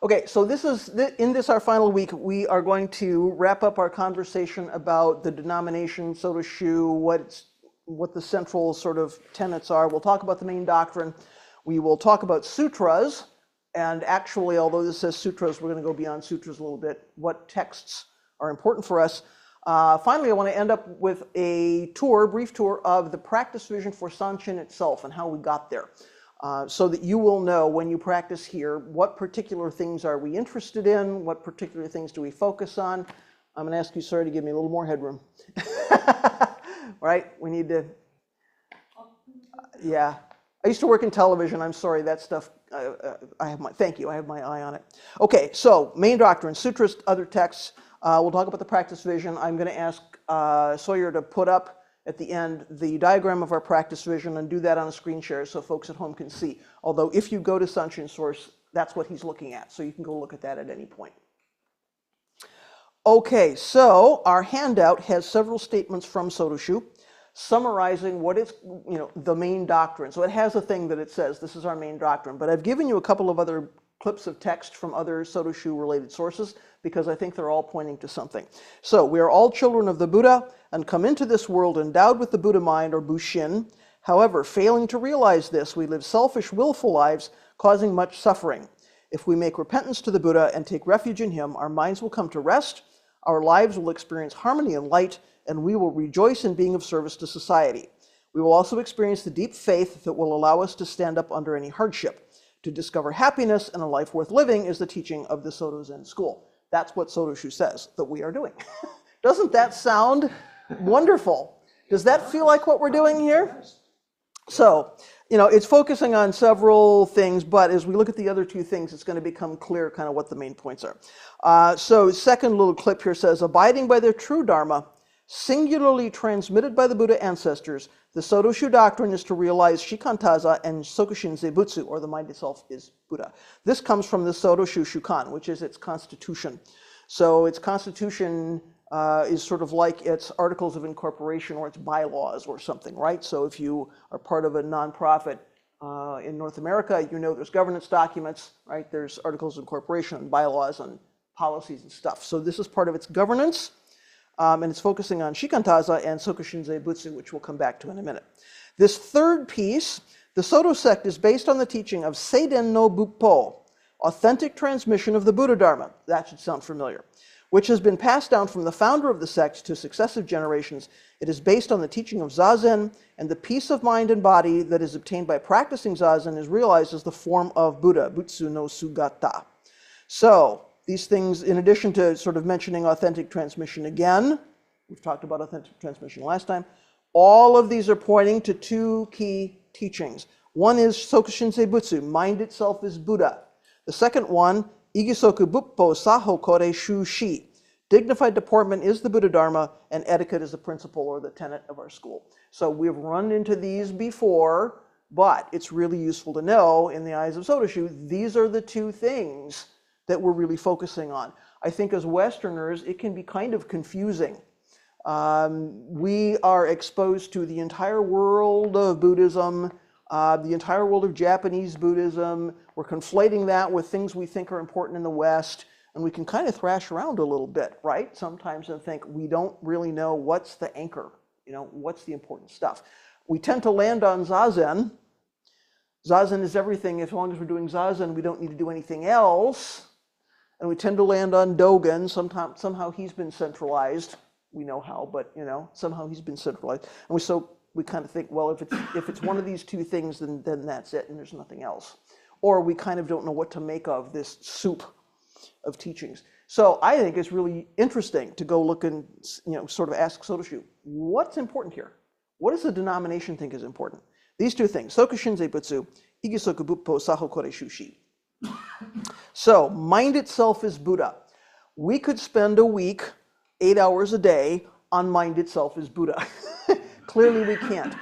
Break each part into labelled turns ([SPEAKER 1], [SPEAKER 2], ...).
[SPEAKER 1] Okay, so in this our final week, we are going to wrap up our conversation about the denomination, Sotoshu, what the central sort of tenets are. We'll talk about the main doctrine. We will talk about sutras, and actually, although this says sutras, we're going to go beyond sutras a little bit, what texts are important for us. Finally, I want to end up with a brief tour of the practice vision for Sanshin itself and how we got there. So that you will know when you practice here, what particular things are we interested in, what particular things do we focus on. I'm going to ask you, sir, to give me a little more headroom. Right? We need to, yeah. I used to work in television. I'm sorry, that stuff, thank you, I have my eye on it. Okay, so main doctrine, sutras, other texts. We'll talk about the practice vision. I'm going to ask Sawyer to put up at the end the diagram of our practice vision and do that on a screen share so folks at home can see. Although if you go to Sanshin source, that's what he's looking at, so you can go look at that at any point. Okay, so our handout has several statements from Sotoshu summarizing what is, the main doctrine. So it has a thing that it says, this is our main doctrine, but I've given you a couple of other clips of text from other Sotoshu related sources because I think they're all pointing to something. So we are all children of the Buddha and come into this world endowed with the Buddha mind or Bushin. However, failing to realize this, we live selfish, willful lives, causing much suffering. If we make repentance to the Buddha and take refuge in him, our minds will come to rest, our lives will experience harmony and light, and we will rejoice in being of service to society. We will also experience the deep faith that will allow us to stand up under any hardship. To discover happiness and a life worth living is the teaching of the Soto Zen school. That's what Sotoshu says that we are doing. Doesn't that sound wonderful? Does that feel like what we're doing here? So, it's focusing on several things, but as we look at the other two things, it's going to become clear kind of what the main points are. So second little clip here says, abiding by their true Dharma, singularly transmitted by the Buddha ancestors, the Sotoshu doctrine is to realize Shikantaza and Sokushin Zeibutsu, or the mind itself is Buddha. This comes from the Sotoshu Shukan, which is its constitution. So its constitution is sort of like its articles of incorporation or its bylaws or something, right? So if you are part of a nonprofit in North America, there's governance documents, right? There's articles of incorporation and bylaws and policies and stuff. So this is part of its governance. And it's focusing on Shikantaza and Sokushin Zeibutsu, which we'll come back to in a minute. This third piece, the Soto sect, is based on the teaching of Seiden no Buppo, authentic transmission of the Buddha Dharma. That should sound familiar. Which has been passed down from the founder of the sect to successive generations. It is based on the teaching of Zazen, and the peace of mind and body that is obtained by practicing Zazen is realized as the form of Buddha, Butsu no Sugata. So, these things, in addition to sort of mentioning authentic transmission again, we've talked about authentic transmission last time, all of these are pointing to two key teachings. One is Sokushin Zeibutsu, mind itself is Buddha. The second one, Igisoku Buppo Saho Kore Shu Shi. Dignified deportment is the Buddha Dharma, and etiquette is the principle or the tenet of our school. So we've run into these before, but it's really useful to know, in the eyes of Sotoshu, these are the two things that we're really focusing on. I think as Westerners, it can be kind of confusing. We are exposed to the entire world of Buddhism, the entire world of Japanese Buddhism. We're conflating that with things we think are important in the West, and we can kind of thrash around a little bit, right? Sometimes and think we don't really know what's the anchor, what's the important stuff. We tend to land on Zazen. Zazen is everything. As long as we're doing Zazen, we don't need to do anything else. And we tend to land on Dogen. Somehow he's been centralized. We know how, but somehow he's been centralized. And we kind of think, well, if it's one of these two things, then that's it, and there's nothing else. Or we kind of don't know what to make of this soup of teachings. So I think it's really interesting to go look and sort of ask Sotoshu, what's important here? What does the denomination think is important? These two things, Sokushin Zeibutsu, Igisoku Buppo Saho Kore Shushi. So, mind itself is Buddha. We could spend a week, 8 hours a day, on mind itself is Buddha. Clearly we can't.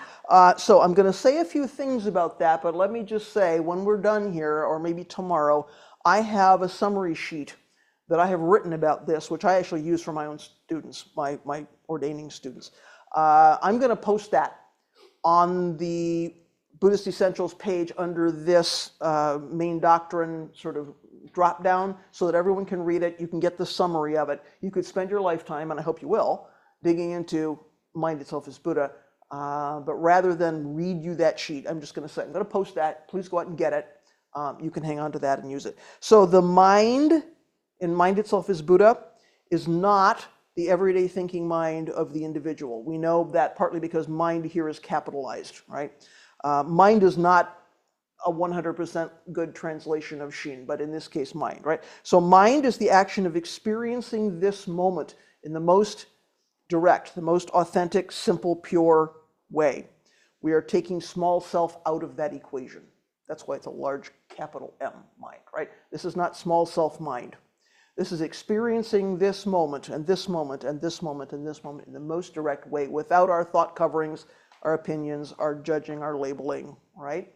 [SPEAKER 1] So I'm going to say a few things about that, but let me just say, when we're done here, or maybe tomorrow, I have a summary sheet that I have written about this, which I actually use for my own students, my ordaining students. I'm going to post that on the Buddhist Essentials page under this main doctrine sort of drop down so that everyone can read it. You can get the summary of it. You could spend your lifetime, and I hope you will, digging into Mind Itself is Buddha. But rather than read you that sheet, I'm just going to say, I'm going to post that. Please go out and get it. You can hang on to that and use it. So the mind in Mind Itself is Buddha is not the everyday thinking mind of the individual. We know that partly because mind here is capitalized, right? Mind is not a 100% good translation of Shin, but in this case, mind, right? So mind is the action of experiencing this moment in the most direct, the most authentic, simple, pure way. We are taking small self out of that equation. That's why it's a large capital M mind, right? This is not small self mind. This is experiencing this moment and this moment and this moment and this moment in the most direct way without our thought coverings, our opinions, our judging, our labeling, right?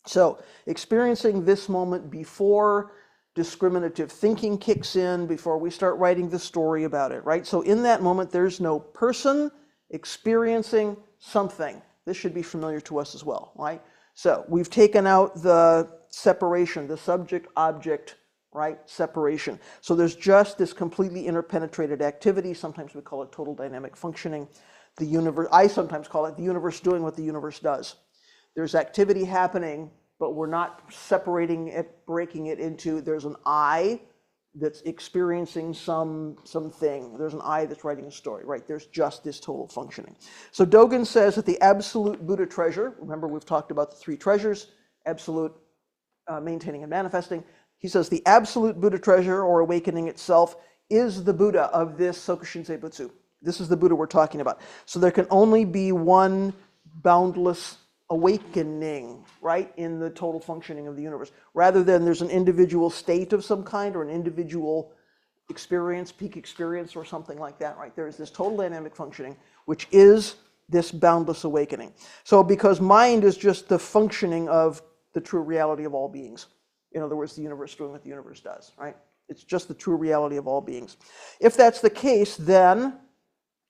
[SPEAKER 1] So experiencing this moment before discriminative thinking kicks in, before we start writing the story about it, right? So in that moment, there's no person experiencing something. This should be familiar to us as well, right? So we've taken out the separation, the subject-object, right, separation. So there's just this completely interpenetrated activity. Sometimes we call it total dynamic functioning. The universe, I sometimes call it the universe doing what the universe does. There's activity happening, but we're not separating it, breaking it into, there's an I that's experiencing something. There's an I that's writing a story, right? There's just this total functioning. So Dogen says that the absolute Buddha treasure, remember we've talked about the three treasures, absolute, maintaining, and manifesting. He says the absolute Buddha treasure, or awakening itself, is the Buddha of this Sokushin Seibutsu. This is the Buddha we're talking about. So there can only be one boundless awakening, right, in the total functioning of the universe, rather than there's an individual state of some kind or an individual experience, peak experience or something like that, right? There is this total dynamic functioning, which is this boundless awakening. So because mind is just the functioning of the true reality of all beings. In other words, the universe doing what the universe does, right? It's just the true reality of all beings. If that's the case, then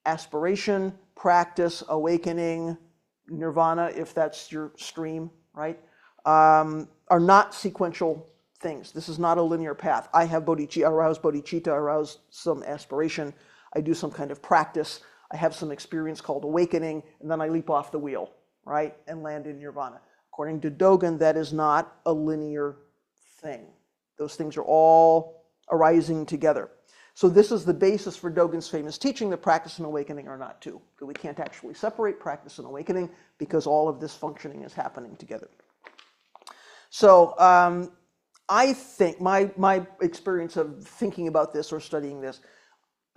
[SPEAKER 1] aspiration, practice, awakening, nirvana, if that's your stream, right, are not sequential things. This is not a linear path. I have bodhicitta, arouse bodhicitta, arouse some aspiration. I do some kind of practice. I have some experience called awakening, and then I leap off the wheel, right, and land in nirvana. According to Dogen, that is not a linear thing. Those things are all arising together. So this is the basis for Dogen's famous teaching that practice and awakening are not two. We can't actually separate practice and awakening because all of this functioning is happening together. So I think my experience of thinking about this or studying this,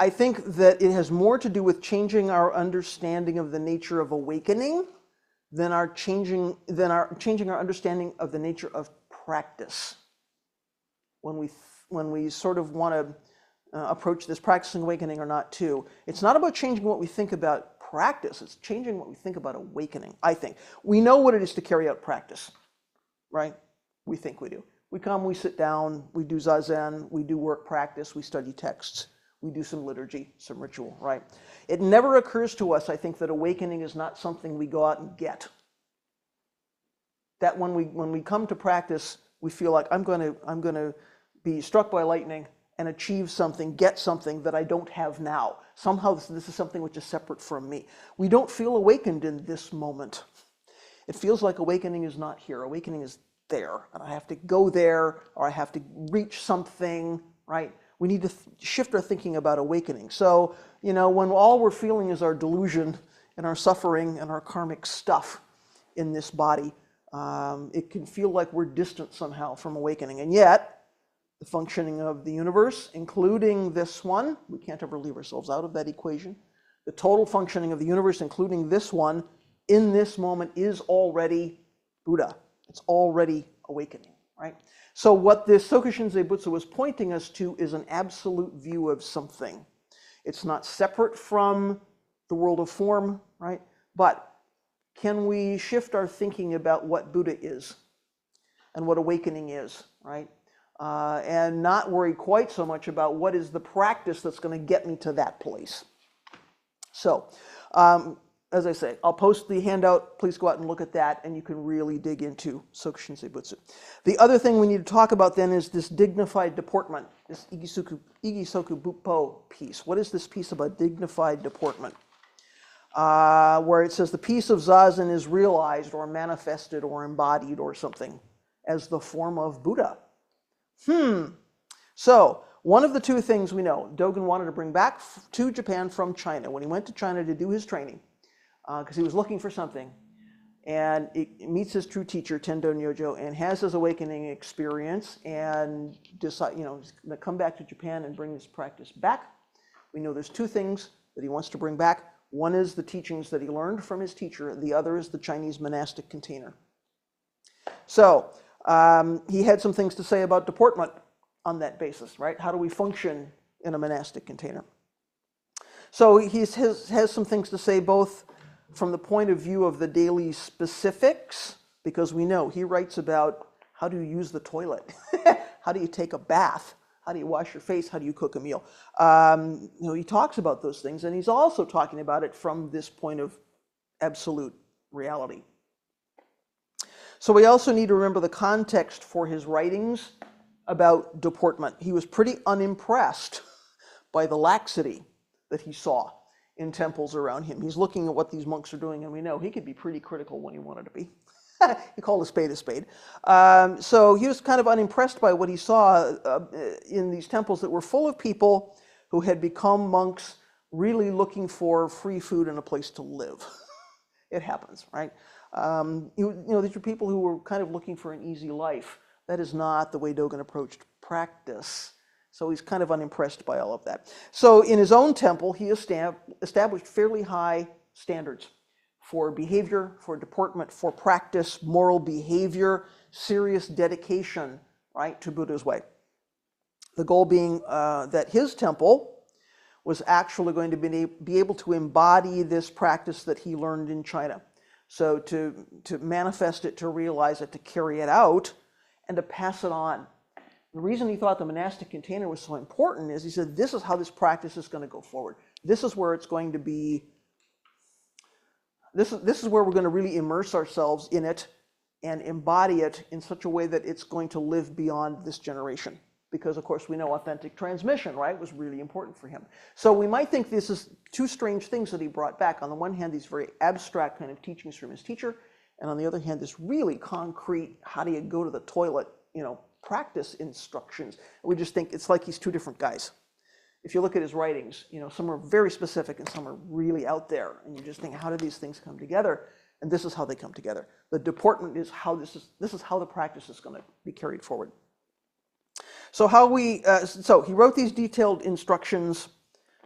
[SPEAKER 1] I think that it has more to do with changing our understanding of the nature of awakening than our changing our understanding of the nature of practice. When we sort of want to approach this practice and awakening or not too, it's not about changing what we think about practice, it's changing what we think about awakening, I think. We know what it is to carry out practice, right? We think we do. We come, we sit down, we do zazen, we do work practice, we study texts, we do some liturgy, some ritual, right? It never occurs to us, I think, that awakening is not something we go out and get. That when we come to practice, we feel like I'm going to be struck by lightning and achieve something, get something that I don't have now. Somehow this is something which is separate from me. We don't feel awakened in this moment. It feels like awakening is not here. Awakening is there, and I have to go there, or I have to reach something, right? We need to shift our thinking about awakening. So, when all we're feeling is our delusion and our suffering and our karmic stuff in this body, it can feel like we're distant somehow from awakening. And yet, the functioning of the universe, including this one, we can't ever leave ourselves out of that equation. The total functioning of the universe, including this one, in this moment is already Buddha. It's already awakening, right? So what this Sokushin Zeibutsu was pointing us to is an absolute view of something. It's not separate from the world of form, right? But can we shift our thinking about what Buddha is and what awakening is, right? And not worry quite so much about what is the practice that's going to get me to that place. So as I say, I'll post the handout. Please go out and look at that, and you can really dig into Soku Shinsei Butsu. The other thing we need to talk about then is this dignified deportment, this Igisoku Buppo piece. What is this piece about dignified deportment? Where it says the peace of Zazen is realized or manifested or embodied or something as the form of Buddha. So one of the two things we know, Dogen wanted to bring back to Japan from China when he went to China to do his training, because he was looking for something, and he meets his true teacher, Tendo Nyojo, and has his awakening experience, and decide, he's going to come back to Japan and bring this practice back. We know there's two things that he wants to bring back. One is the teachings that he learned from his teacher. The other is the Chinese monastic container. So he had some things to say about deportment on that basis, right? How do we function in a monastic container? So he has some things to say both from the point of view of the daily specifics, because we know he writes about how do you use the toilet, how do you take a bath, how do you wash your face, how do you cook a meal. He talks about those things, and he's also talking about it from this point of absolute reality. So we also need to remember the context for his writings about deportment. He was pretty unimpressed by the laxity that he saw in temples around him. He's looking at what these monks are doing, and we know he could be pretty critical when he wanted to be. He called a spade a spade. So he was kind of unimpressed by what he saw in these temples that were full of people who had become monks really looking for free food and a place to live. It happens, right? These are people who were kind of looking for an easy life. That is not the way Dogen approached practice. So he's kind of unimpressed by all of that. So in his own temple, he established fairly high standards for behavior, for deportment, for practice, moral behavior, serious dedication, right, to Buddha's way. The goal being that his temple was actually going to be able to embody this practice that he learned in China. So to manifest it, to realize it, to carry it out, and to pass it on. The reason he thought the monastic container was so important is he said, this is how this practice is going to go forward. This is where it's going to be, this is where we're going to really immerse ourselves in it and embody it in such a way that it's going to live beyond this generation. Because, of course, we know authentic transmission, right, was really important for him. So we might think this is two strange things that he brought back. On the one hand, these very abstract kind of teachings from his teacher, and on the other hand, this really concrete, how do you go to the toilet, practice instructions. We just think it's like he's two different guys. If you look at his writings, some are very specific and some are really out there, and you just think, how do these things come together? And this is how they come together. The deportment is how this is how the practice is going to be carried forward. So so he wrote these detailed instructions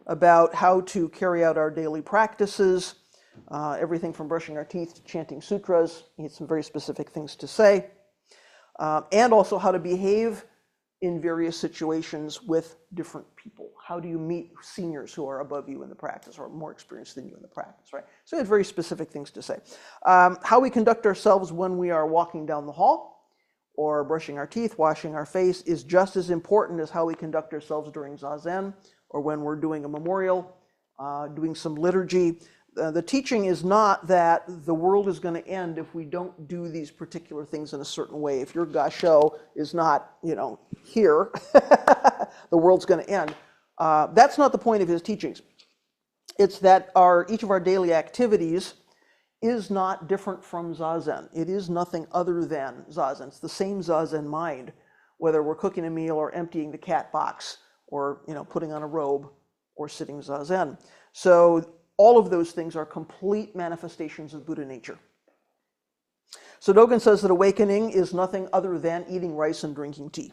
[SPEAKER 1] about how to carry out our daily practices, everything from brushing our teeth to chanting sutras. He had some very specific things to say, and also how to behave in various situations with different people. How do you meet seniors who are above you in the practice or more experienced than you in the practice, right? So he had very specific things to say. How we conduct ourselves when we are walking down the hall or brushing our teeth, washing our face is just as important as how we conduct ourselves during Zazen or when we're doing a memorial, doing some liturgy. The teaching is not that the world is going to end if we don't do these particular things in a certain way. If your gasho is not, here, the world's going to end. That's not the point of his teachings. It's that each of our daily activities is not different from Zazen. It is nothing other than Zazen. It's the same Zazen mind, whether we're cooking a meal or emptying the cat box or putting on a robe or sitting Zazen. So all of those things are complete manifestations of Buddha nature. So Dogen says that awakening is nothing other than eating rice and drinking tea.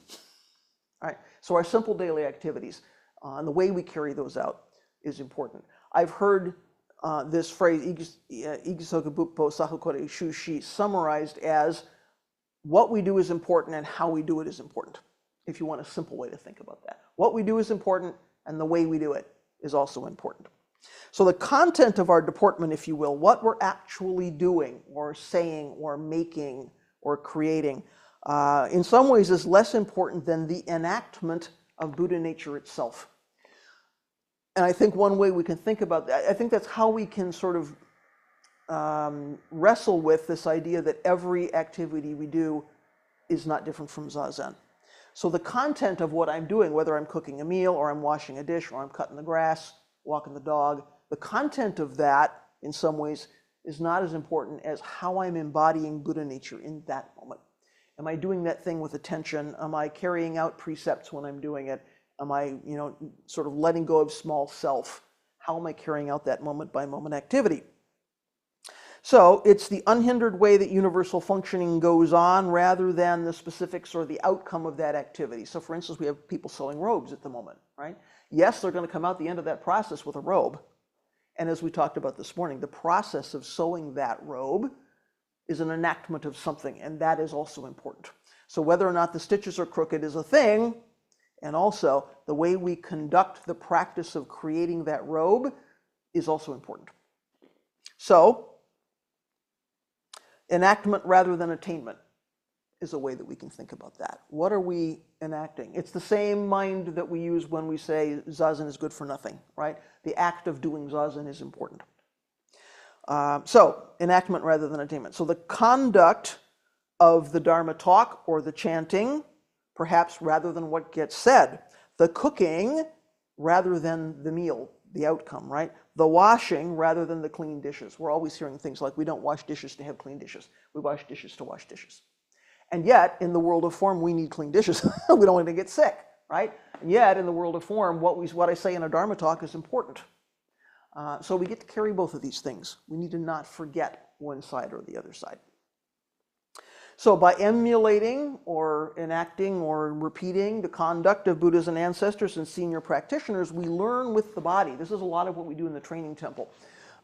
[SPEAKER 1] All right? So our simple daily activities and the way we carry those out is important. I've heard this phrase, Igisoku Buppo Sahukore Shushi, summarized as what we do is important and how we do it is important, if you want a simple way to think about that. What we do is important and the way we do it is also important. So the content of our deportment, if you will, what we're actually doing or saying or making or creating, in some ways is less important than the enactment of Buddha nature itself. And I think one way we can think about that, I think that's how we can sort of wrestle with this idea that every activity we do is not different from Zazen. So the content of what I'm doing, whether I'm cooking a meal or I'm washing a dish or I'm cutting the grass, walking the dog, the content of that in some ways is not as important as how I'm embodying Buddha nature in that moment. Am I doing that thing with attention? Am I carrying out precepts when I'm doing it? Am I, sort of letting go of small self? How am I carrying out that moment by moment activity? So it's the unhindered way that universal functioning goes on rather than the specifics or the outcome of that activity. So for instance, we have people sewing robes at the moment, right? Yes, they're going to come out the end of that process with a robe. And as we talked about this morning, the process of sewing that robe is an enactment of something, and that is also important. So whether or not the stitches are crooked is a thing, and also the way we conduct the practice of creating that robe is also important. So enactment rather than attainment is a way that we can think about that. What are we enacting? It's the same mind that we use when we say Zazen is good for nothing, right? The act of doing Zazen is important. So enactment rather than attainment. So the conduct of the Dharma talk or the chanting, perhaps rather than what gets said. The cooking rather than the meal, the outcome, right? The washing rather than the clean dishes. We're always hearing things like we don't wash dishes to have clean dishes. We wash dishes to wash dishes. And yet, in the world of form, we need clean dishes. We don't want to get sick, right? And yet, in the world of form, what I say in a Dharma talk is important. So we get to carry both of these things. We need to not forget one side or the other side. So by emulating or enacting or repeating the conduct of Buddhas and ancestors and senior practitioners, we learn with the body. This is a lot of what we do in the training temple.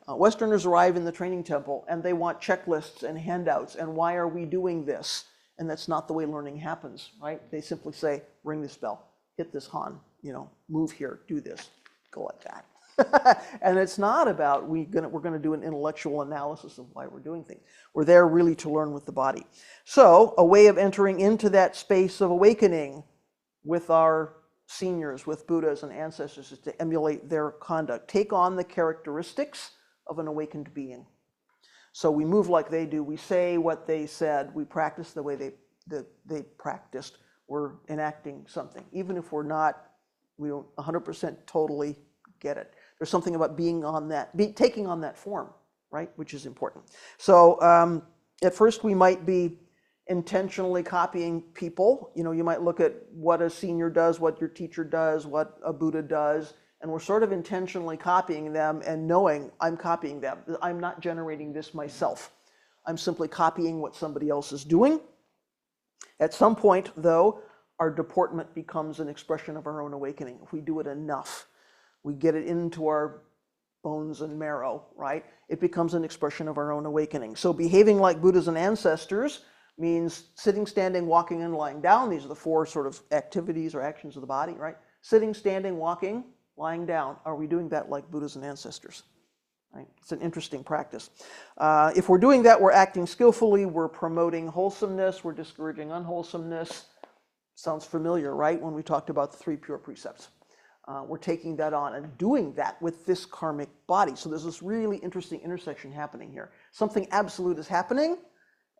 [SPEAKER 1] Westerners arrive in the training temple and they want checklists and handouts and why are we doing this? And that's not the way learning happens, right? They simply say, ring this bell, hit this han, move here, do this, go like that. And it's not about we're going to do an intellectual analysis of why we're doing things. We're there really to learn with the body. So a way of entering into that space of awakening with our seniors, with Buddhas and ancestors, is to emulate their conduct. Take on the characteristics of an awakened being. So we move like they do. We say what they said. We practice the way they practiced. We're enacting something. Even if we don't 100% totally get it. There's something about being on that, taking on that form, right? Which is important. So at first we might be intentionally copying people. You might look at what a senior does, what your teacher does, what a Buddha does, and we're sort of intentionally copying them and knowing I'm copying them. I'm not generating this myself. I'm simply copying what somebody else is doing. At some point, though, our deportment becomes an expression of our own awakening. If we do it enough, we get it into our bones and marrow, right? It becomes an expression of our own awakening. So behaving like Buddhas and ancestors means sitting, standing, walking, and lying down. These are the four sort of activities or actions of the body, right? Sitting, standing, walking, lying down. Are we doing that like Buddhas and ancestors? Right? It's an interesting practice. If we're doing that, we're acting skillfully, we're promoting wholesomeness, we're discouraging unwholesomeness. Sounds familiar, right? When we talked about the 3 pure precepts. We're taking that on and doing that with this karmic body. So there's this really interesting intersection happening here. Something absolute is happening,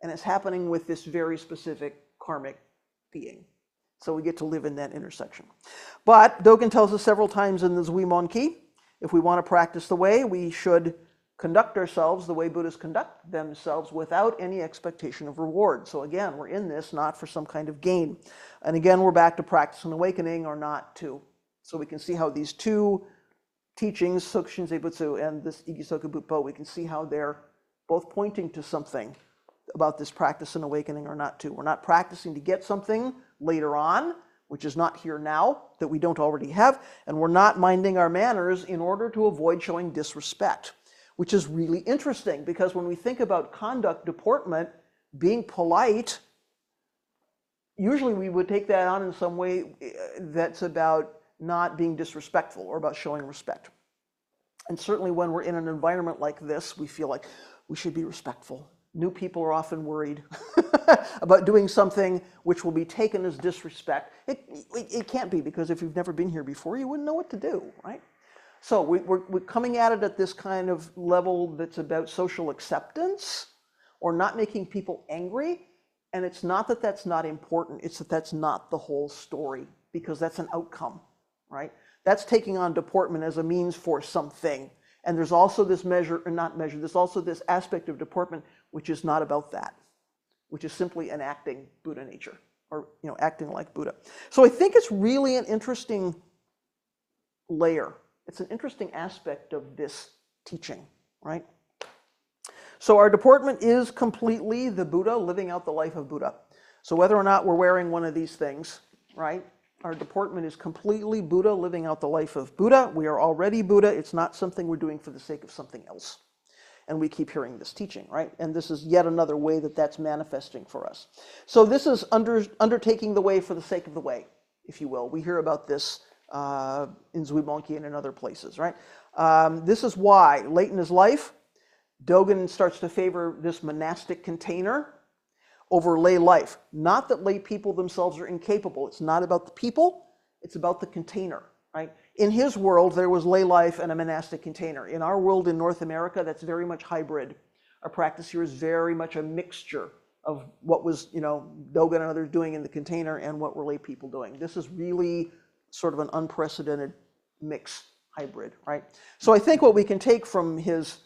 [SPEAKER 1] and it's happening with this very specific karmic being. So we get to live in that intersection. But Dogen tells us several times in the Zui Monki, if we want to practice the way, we should conduct ourselves the way Buddhists conduct themselves without any expectation of reward. So again, we're in this not for some kind of gain. And again, we're back to practice and awakening or not to. So we can see how these two teachings, Sokushin Zeibutsu and this Igisoku Buppo, we can see how they're both pointing to something about this practice and awakening or not to. We're not practicing to get something later on, which is not here now, that we don't already have, and we're not minding our manners in order to avoid showing disrespect, which is really interesting because when we think about conduct, deportment, being polite, usually we would take that on in some way that's about not being disrespectful or about showing respect. And certainly when we're in an environment like this, we feel like we should be respectful. New people are often worried about doing something which will be taken as disrespect. It can't be, because if you've never been here before, you wouldn't know what to do, right? So we're coming at it at this kind of level that's about social acceptance or not making people angry. And it's not that that's not important, it's that that's not the whole story, because that's an outcome, right? That's taking on deportment as a means for something. And there's also this there's also this aspect of deportment which is not about that, which is simply enacting Buddha nature, or acting like Buddha. So I think it's really an interesting layer. It's an interesting aspect of this teaching, right? So our deportment is completely the Buddha living out the life of Buddha. So whether or not we're wearing one of these things, right? Our deportment is completely Buddha living out the life of Buddha. We are already Buddha. It's not something we're doing for the sake of something else. And we keep hearing this teaching, right? And this is yet another way that that's manifesting for us. So this is undertaking the way for the sake of the way, if you will. We hear about this in Zuibonki and in other places, right? This is why, late in his life, Dogen starts to favor this monastic container over lay life. Not that lay people themselves are incapable. It's not about the people, it's about the container, right? In his world, there was lay life and a monastic container. In our world in North America, that's very much hybrid. Our practice here is very much a mixture of what was, Dogen and others doing in the container and what were lay people doing. This is really sort of an unprecedented mix hybrid, right? So I think what we can take from his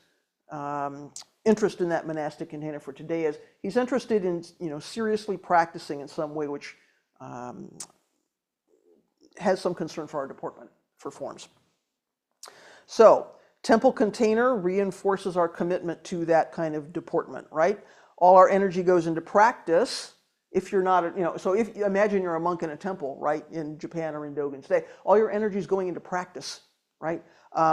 [SPEAKER 1] interest in that monastic container for today is he's interested in seriously practicing in some way which has some concern for our deportment, for forms. So temple container reinforces our commitment to that kind of deportment, right? All our energy goes into practice. If you're not, so if imagine you're a monk in a temple, right, in Japan or in Dogen's day, all your energy is going into practice, right?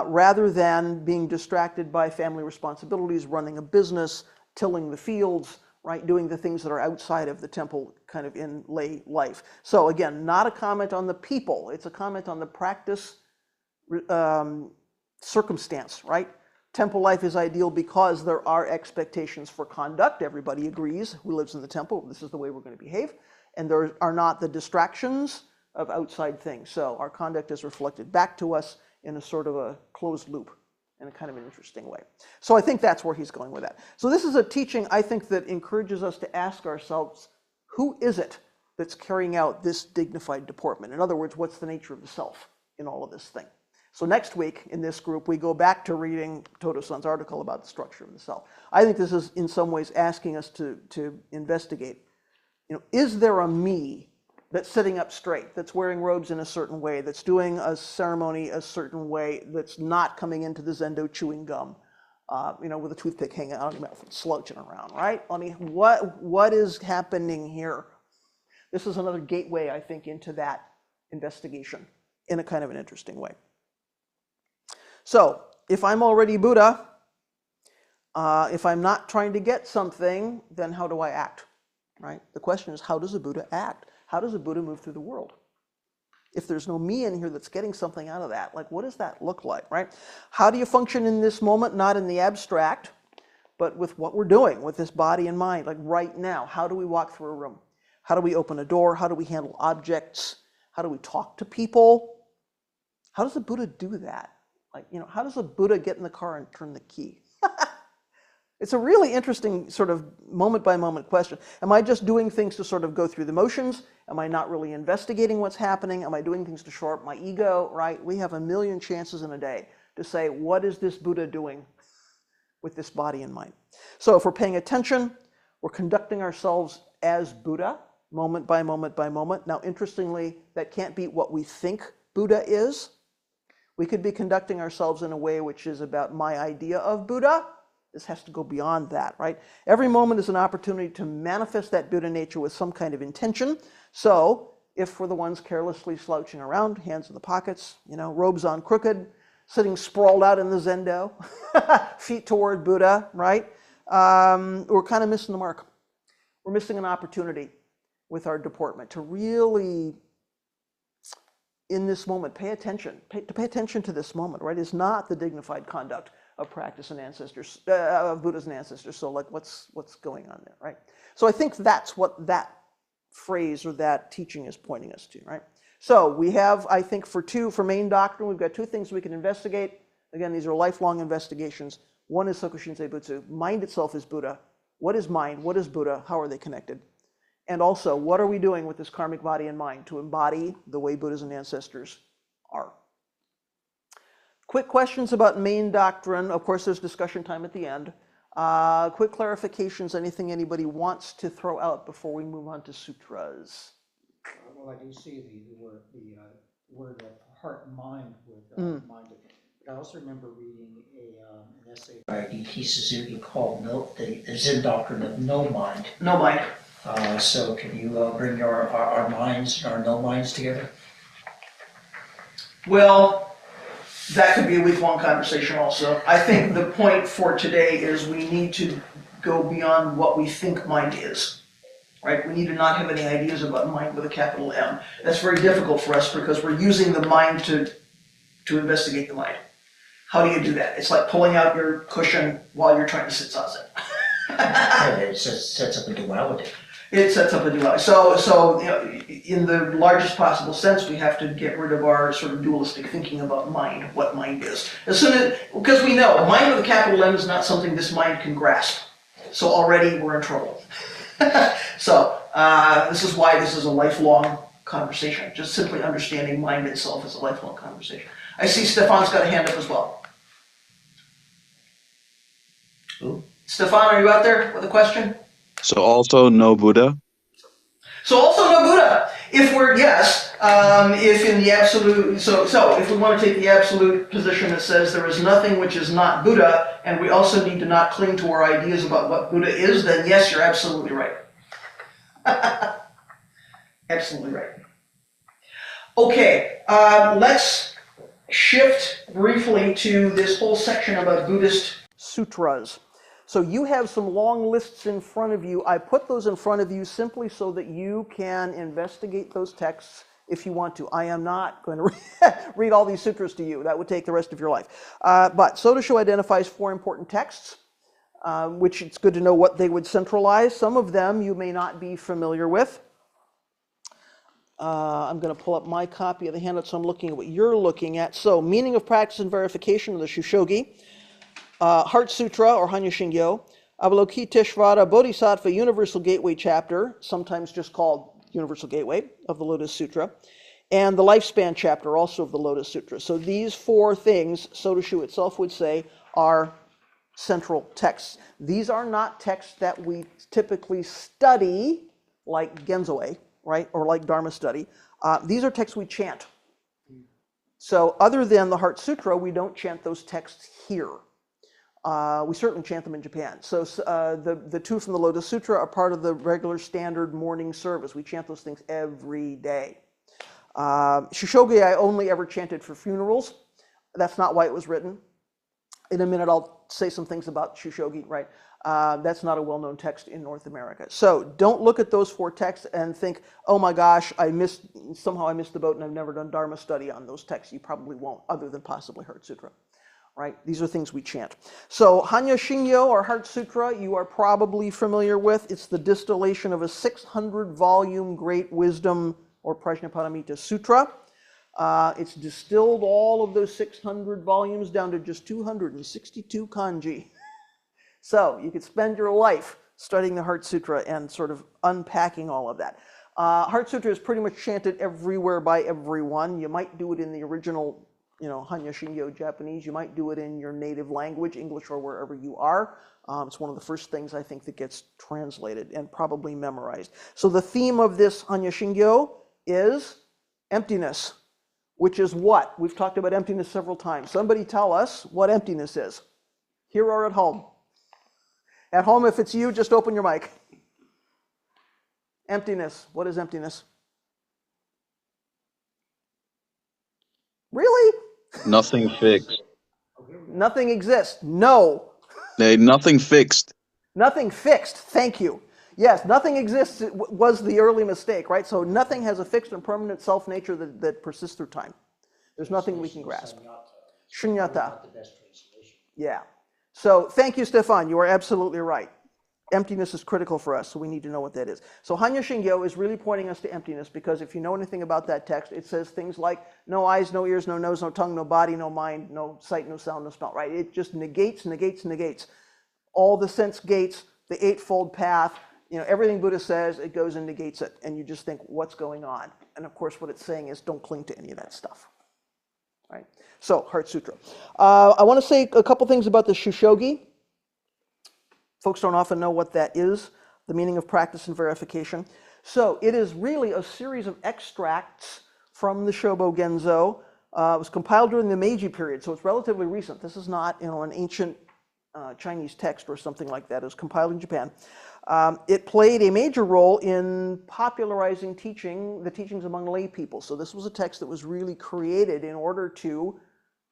[SPEAKER 1] Rather than being distracted by family responsibilities, running a business, tilling the fields, right, doing the things that are outside of the temple kind of in lay life. So again, not a comment on the people, it's a comment on the practice circumstance, right? Temple life is ideal because there are expectations for conduct. Everybody agrees who lives in the temple, this is the way we're going to behave. And there are not the distractions of outside things. So our conduct is reflected back to us in a sort of a closed loop in a kind of an interesting way. So I think that's where he's going with that. So this is a teaching, I think, that encourages us to ask ourselves, who is it that's carrying out this dignified deportment? In other words, what's the nature of the self in all of this thing? So next week in this group, we go back to reading Toto-san's article about the structure of the self. I think this is in some ways asking us to investigate, is there a me that's sitting up straight, that's wearing robes in a certain way, that's doing a ceremony a certain way, that's not coming into the Zendo chewing gum, with a toothpick hanging out of your mouth and slouching around, right? I mean, what is happening here? This is another gateway, I think, into that investigation in a kind of an interesting way. So, if I'm already Buddha, if I'm not trying to get something, then how do I act, right? The question is, how does a Buddha act? How does a Buddha move through the world? If there's no me in here that's getting something out of that, like what does that look like, right? How do you function in this moment, not in the abstract, but with what we're doing, with this body and mind, like right now? How do we walk through a room? How do we open a door? How do we handle objects? How do we talk to people? How does a Buddha do that? Like, how does a Buddha get in the car and turn the key? It's a really interesting sort of moment-by-moment question. Am I just doing things to sort of go through the motions? Am I not really investigating what's happening? Am I doing things to shore up my ego, right? We have a million chances in a day to say, what is this Buddha doing with this body and mind? So if we're paying attention, we're conducting ourselves as Buddha, moment by moment by moment. Now, interestingly, that can't be what we think Buddha is. We could be conducting ourselves in a way which is about my idea of Buddha. This has to go beyond that, right? Every moment is an opportunity to manifest that Buddha nature with some kind of intention. So if we're the ones carelessly slouching around, hands in the pockets, robes on crooked, sitting sprawled out in the Zendo, feet toward Buddha, right? We're kind of missing the mark. We're missing an opportunity with our deportment to really, in this moment, pay attention to this moment, right? It's not the dignified conduct of practice and ancestors, of Buddhas and ancestors. So like what's going on there, right? So I think that's what that phrase or that teaching is pointing us to, right? So we have, I think, for main doctrine, we've got two things we can investigate. Again, these are lifelong investigations. One is Soku Shinsei Butsu. Mind itself is Buddha. What is mind? What is Buddha? How are they connected? And also, what are we doing with this karmic body and mind to embody the way Buddhas and ancestors are? Quick questions about main doctrine. Of course, there's discussion time at the end. Quick clarifications, anything anybody wants to throw out before we move on to sutras?
[SPEAKER 2] Well, I do see the word of heart and mind with mind. But I also remember reading an essay by D.T. Suzuki called the Zen Doctrine of No Mind.
[SPEAKER 1] No mind.
[SPEAKER 2] So can you bring our minds and our no minds together?
[SPEAKER 1] Well, that could be a week-long conversation also. I think the point for today is we need to go beyond what we think mind is. Right? We need to not have any ideas about mind with a capital M. That's very difficult for us because we're using the mind to investigate the mind. How do you do that? It's like pulling out your cushion while you're trying to sit zazen.
[SPEAKER 2] It sets up a duality.
[SPEAKER 1] It sets up a duality. So in the largest possible sense, we have to get rid of our sort of dualistic thinking about mind, what mind is. Because we know mind with a capital M is not something this mind can grasp. So already we're in trouble. So this is why this is a lifelong conversation. Just simply understanding mind itself is a lifelong conversation. I see Stefan's got a hand up as well.
[SPEAKER 2] Ooh.
[SPEAKER 1] Stefan, are you out there with a question?
[SPEAKER 3] So also no Buddha?
[SPEAKER 1] So also no Buddha. If we're, yes, if in the absolute, so if we want to take the absolute position that says there is nothing which is not Buddha, and we also need to not cling to our ideas about what Buddha is, then yes, you're absolutely right. Absolutely right. Okay, let's shift briefly to this whole section about Buddhist sutras. So you have some long lists in front of you. I put those in front of you simply so that you can investigate those texts if you want to. I am not going to read all these sutras to you. That would take the rest of your life. But Sotoshu identifies 4 important texts, which it's good to know what they would centralize. Some of them you may not be familiar with. I'm going to pull up my copy of the handout, so I'm looking at what you're looking at. So, Meaning of Practice and Verification of the Shushogi, Heart Sutra, or Hanya Shingyo, Avalokiteshvara Bodhisattva Universal Gateway Chapter, sometimes just called Universal Gateway of the Lotus Sutra, and the Lifespan Chapter, also of the Lotus Sutra. So these 4 things, Sotoshu itself would say, are central texts. These are not texts that we typically study, like Genzo-e, right, or like Dharma study. These are texts we chant. So other than the Heart Sutra, we don't chant those texts here. We certainly chant them in Japan. So the 2 from the Lotus Sutra are part of the regular standard morning service. We chant those things every day. Shushogi I only ever chanted for funerals. That's not why it was written. In a minute I'll say some things about Shushogi, right? That's not a well-known text in North America. So don't look at those 4 texts and think, oh my gosh, somehow I missed the boat and I've never done Dharma study on those texts. You probably won't, other than possibly Heart Sutra. Right? These are things we chant. So Hanya Shingyo, or Heart Sutra, you are probably familiar with. It's the distillation of a 600-volume Great Wisdom, or Prajnaparamita Sutra. It's distilled all of those 600 volumes down to just 262 kanji. So you could spend your life studying the Heart Sutra and sort of unpacking all of that. Heart Sutra is pretty much chanted everywhere by everyone. You might do it in the original Hanya Shingyo Japanese. You might do it in your native language, English or wherever you are. It's one of the first things I think that gets translated and probably memorized. So the theme of this Hanya Shingyo is emptiness, which is what? We've talked about emptiness several times. Somebody tell us what emptiness is, here or at home. At home, if it's you, just open your mic. Emptiness. What is emptiness? Really?
[SPEAKER 3] Nothing fixed.
[SPEAKER 1] Nothing exists. No.
[SPEAKER 3] Nothing fixed.
[SPEAKER 1] Nothing fixed. Thank you. Yes, nothing exists was the early mistake, right? So nothing has a fixed and permanent self-nature that persists through time. There's nothing we can grasp. Shunyata. Yeah. So thank you, Stefan. You are absolutely right. emptiness is critical for us, so we need to know what that is. So Hanya Shingyo is really pointing us to emptiness, because if you know anything about that text, it says things like no eyes, no ears, no nose, no tongue, no body, no mind, no sight, no sound, no smell, right? It just negates, negates, negates. All the sense gates, the Eightfold Path, everything Buddha says, it goes and negates it. And you just think, what's going on? And of course, what it's saying is don't cling to any of that stuff. Right? So, Heart Sutra. I want to say a couple things about the Shishogi. Folks don't often know what that is, the meaning of practice and verification. So it is really a series of extracts from the Shobo Genzo. It was compiled during the Meiji period, so it's relatively recent. This is not an ancient Chinese text or something like that. It was compiled in Japan. It played a major role in popularizing the teachings among lay people. So this was a text that was really created in order to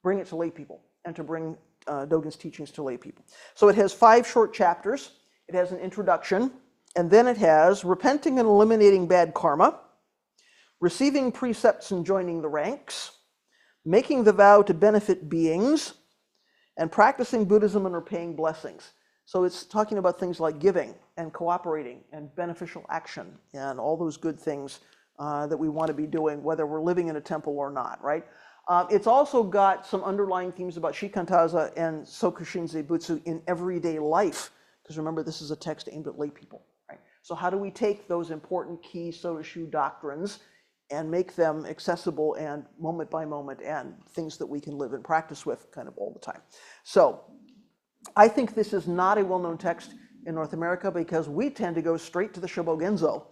[SPEAKER 1] bring it to lay people and to bring Dogen's teachings to lay people. So it has 5 short chapters. It has an introduction, and then it has repenting and eliminating bad karma, receiving precepts and joining the ranks, making the vow to benefit beings, and practicing Buddhism and repaying blessings. So it's talking about things like giving and cooperating and beneficial action and all those good things that we want to be doing, whether we're living in a temple or not, right? It's also got some underlying themes about shikantaza and sokushinzei butsu in everyday life, because remember, this is a text aimed at lay people, right? So how do we take those important key Sotoshu doctrines and make them accessible and moment by moment and things that we can live and practice with kind of all the time? So I think this is not a well-known text in North America, because we tend to go straight to the Shobo Genzo.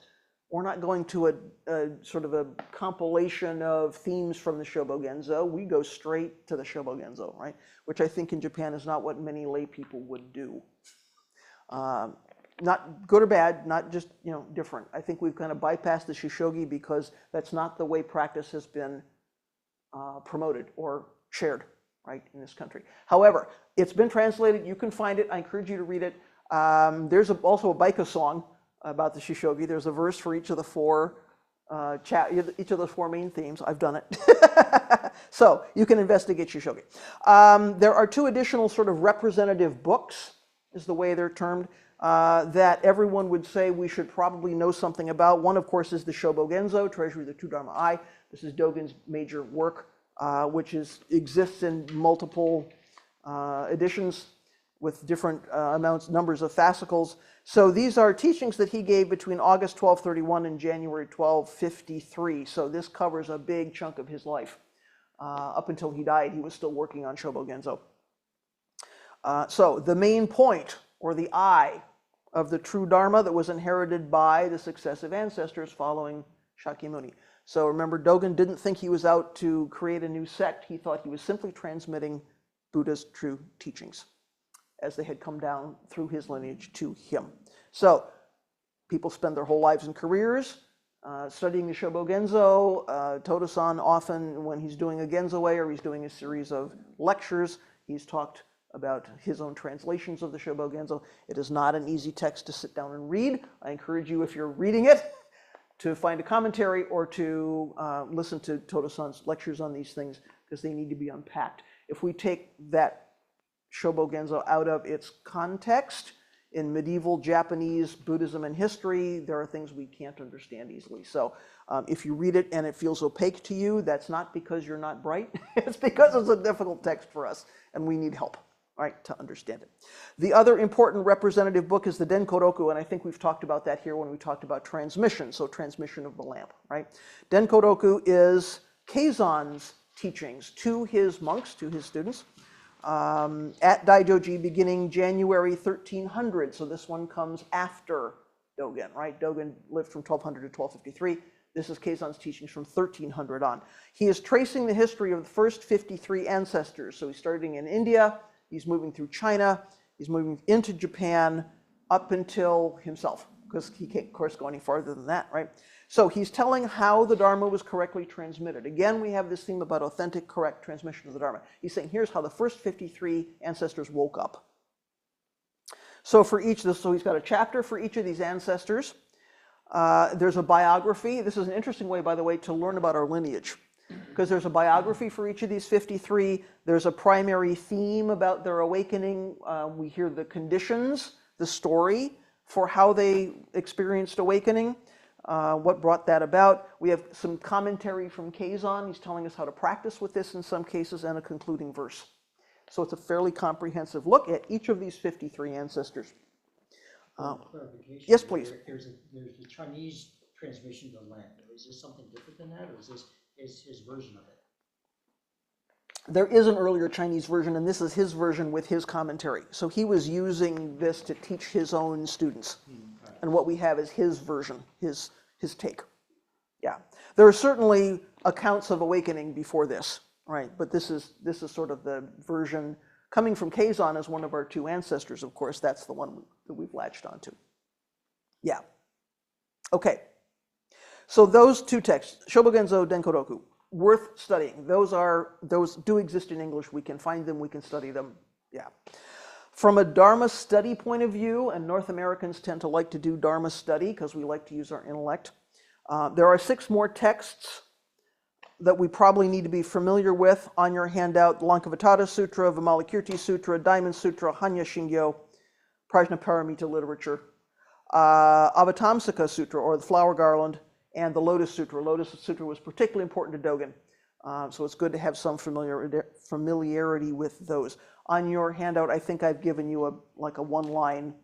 [SPEAKER 1] We're not going to a sort of a compilation of themes from the Shobo Genzo. We go straight to the Shobo Genzo, right? Which I think in Japan is not what many lay people would do. Not good or bad, not just different. I think we've kind of bypassed the Shishogi because that's not the way practice has been promoted or shared, right, in this country. However, it's been translated. You can find it. I encourage you to read it. There's also a Baika song about the Shishogi. There's a verse for each of the 4 each of those 4 main themes. I've done it. So you can investigate Shishogi. There are 2 additional sort of representative books, is the way they're termed, that everyone would say we should probably know something about. One, of course, is the Shobo Genzo, Treasury of the True Dharma Eye. This is Dogen's major work, which exists in multiple editions with different numbers of fascicles. So these are teachings that he gave between August 1231 and January 1253. So this covers a big chunk of his life. Up until he died, he was still working on Shobo Genzo. So the main point, or the eye, of the true Dharma that was inherited by the successive ancestors following Shakyamuni. So remember, Dogen didn't think he was out to create a new sect. He thought he was simply transmitting Buddha's true teachings as they had come down through his lineage to him. So people spend their whole lives and careers studying the Shobo Genzo. Todo-san often, when he's doing a Genzo-ei or he's doing a series of lectures, he's talked about his own translations of the Shobo Genzo. It is not an easy text to sit down and read. I encourage you, if you're reading it, to find a commentary or to listen to Todo-san's lectures on these things, because they need to be unpacked. If we take that Shobo Genzo out of its context in medieval Japanese Buddhism and history, there are things we can't understand easily. So if you read it and it feels opaque to you, that's not because you're not bright. It's because it's a difficult text for us and we need help, right, to understand it. The other important representative book is the Denkoroku, and I think we've talked about that here when we talked about transmission, so transmission of the lamp, right? Denkoroku is Keizan's teachings to his monks, to his students, at Daijoji beginning January 1300. So this one comes after Dogen, right? Dogen lived from 1200 to 1253. This is Keizan's teachings from 1300 on. He is tracing the history of the first 53 ancestors. So he's starting in India, he's moving through China, he's moving into Japan, up until himself, because he can't, of course, go any farther than that, right? So he's telling how the Dharma was correctly transmitted. Again, we have this theme about authentic, correct transmission of the Dharma. He's saying, here's how the first 53 ancestors woke up. So for each of this, so he's got a chapter for each of these ancestors. There's a biography. This is an interesting way, by the way, to learn about our lineage, because there's a biography for each of these 53. There's a primary theme about their awakening. We hear the conditions, the story, for how they experienced awakening, what brought that about. We have some commentary from Kazon. He's telling us how to practice with this in some cases, and a concluding verse. So it's a fairly comprehensive look at each of these 53 ancestors.
[SPEAKER 2] Clarification.
[SPEAKER 1] Yes, please.
[SPEAKER 2] There's the Chinese transmission to Len. Is this something different than that, or is this his version of it?
[SPEAKER 1] There is an earlier Chinese version, and this is his version with his commentary. So he was using this to teach his own students.
[SPEAKER 2] Right.
[SPEAKER 1] And what we have is his version, his take. Yeah. There are certainly accounts of awakening before this, right? But this is sort of the version coming from Kazon as one of our two ancestors, of course. That's the one that we've latched onto. Yeah. Okay. So those two texts, Shobogenzo, Denkoroku, worth studying. Those do exist in English. We can find them, we can study them. Yeah. From a Dharma study point of view, and North Americans tend to like to do Dharma study because we like to use our intellect. There are 6 more texts that we probably need to be familiar with on your handout: Lankavatara Sutra, Vimalakirti Sutra, Diamond Sutra, Hanya Shingyo, Prajnaparamita literature, Avatamsaka Sutra, or the Flower Garland, and the Lotus Sutra. Lotus Sutra was particularly important to Dogen, so it's good to have some familiarity with those. On your handout, I think I've given you a one-line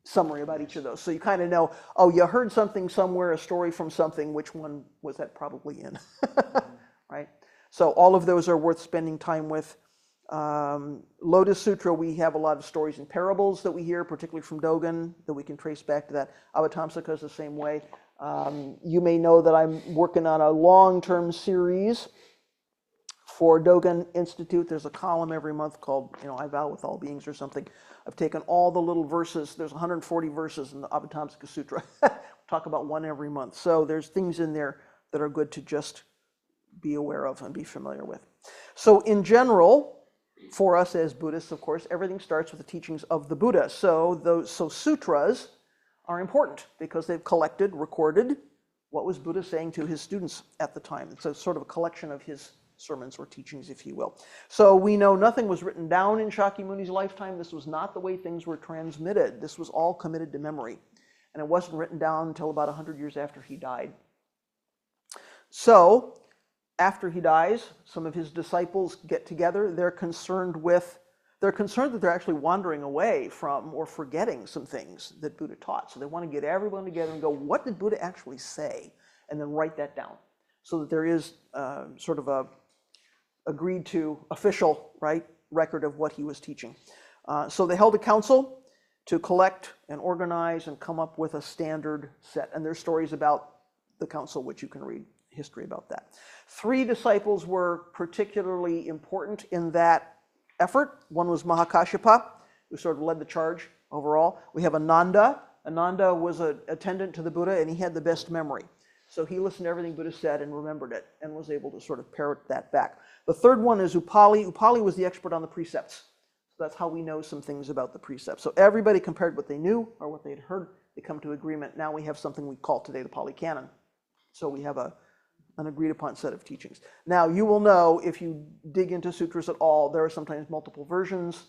[SPEAKER 1] summary about each of those, so you kind of know, oh, you heard something somewhere, a story from something, which one was that probably in, right? So all of those are worth spending time with. Lotus Sutra, we have a lot of stories and parables that we hear, particularly from Dogen, that we can trace back to that. Avatamsaka is the same way. You may know that I'm working on a long-term series for Dogen Institute. There's a column every month called, I Vow with All Beings or something. I've taken all the little verses. There's 140 verses in the Avatamsaka Sutra. Talk about one every month. So there's things in there that are good to just be aware of and be familiar with. So in general, for us as Buddhists, of course, everything starts with the teachings of the Buddha. So sutras are important because they've recorded what was Buddha saying to his students at the time. It's a sort of a collection of his sermons or teachings, if you will. So we know nothing was written down in Shakyamuni's lifetime. This was not the way things were transmitted. This was all committed to memory. And it wasn't written down until about 100 years after he died. So after he dies, some of his disciples get together. They're concerned that they're actually wandering away from or forgetting some things that Buddha taught. So they want to get everyone together and go, what did Buddha actually say? And then write that down so that there is sort of a agreed to official record of what he was teaching. So they held a council to collect and organize and come up with a standard set. And there's stories about the council, which you can read history about that. 3 disciples were particularly important in that effort. One was Mahakashyapa, who sort of led the charge overall. We have Ananda. Ananda was an attendant to the Buddha, and he had the best memory. So he listened to everything Buddha said and remembered it and was able to sort of parrot that back. The third one is Upali. Upali was the expert on the precepts. So that's how we know some things about the precepts. So everybody compared what they knew or what they had heard. They come to agreement. Now we have something we call today the Pali Canon. So we have an agreed upon set of teachings. Now you will know, if you dig into sutras at all, there are sometimes multiple versions.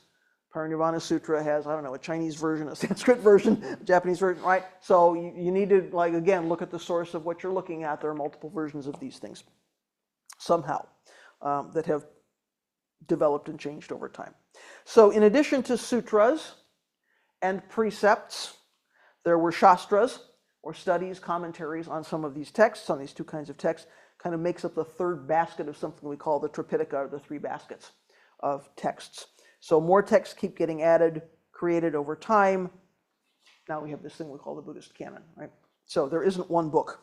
[SPEAKER 1] Parinirvana Sutra has, a Chinese version, a Sanskrit version, a Japanese version, right? So you need to, again, look at the source of what you're looking at. There are multiple versions of these things somehow that have developed and changed over time. So in addition to sutras and precepts, there were shastras, or studies, commentaries on some of these texts, on these 2 kinds of texts. Kind of makes up the third basket of something we call the Tripitaka, or the 3 baskets of texts. So more texts keep getting added, created over time. Now we have this thing we call the Buddhist canon, right? So there isn't one book.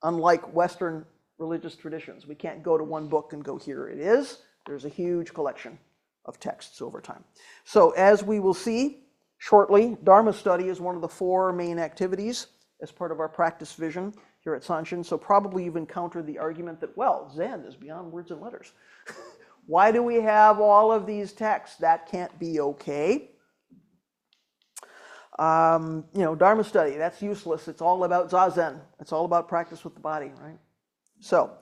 [SPEAKER 1] Unlike Western religious traditions, we can't go to one book and go, here it is. There's a huge collection of texts over time. So as we will see shortly, Dharma study is one of the 4 main activities as part of our practice vision here at Sanshin. So probably you've encountered the argument that, well, Zen is beyond words and letters. Why do we have all of these texts? That can't be okay. Dharma study, that's useless. It's all about Zazen. It's all about practice with the body, right? So,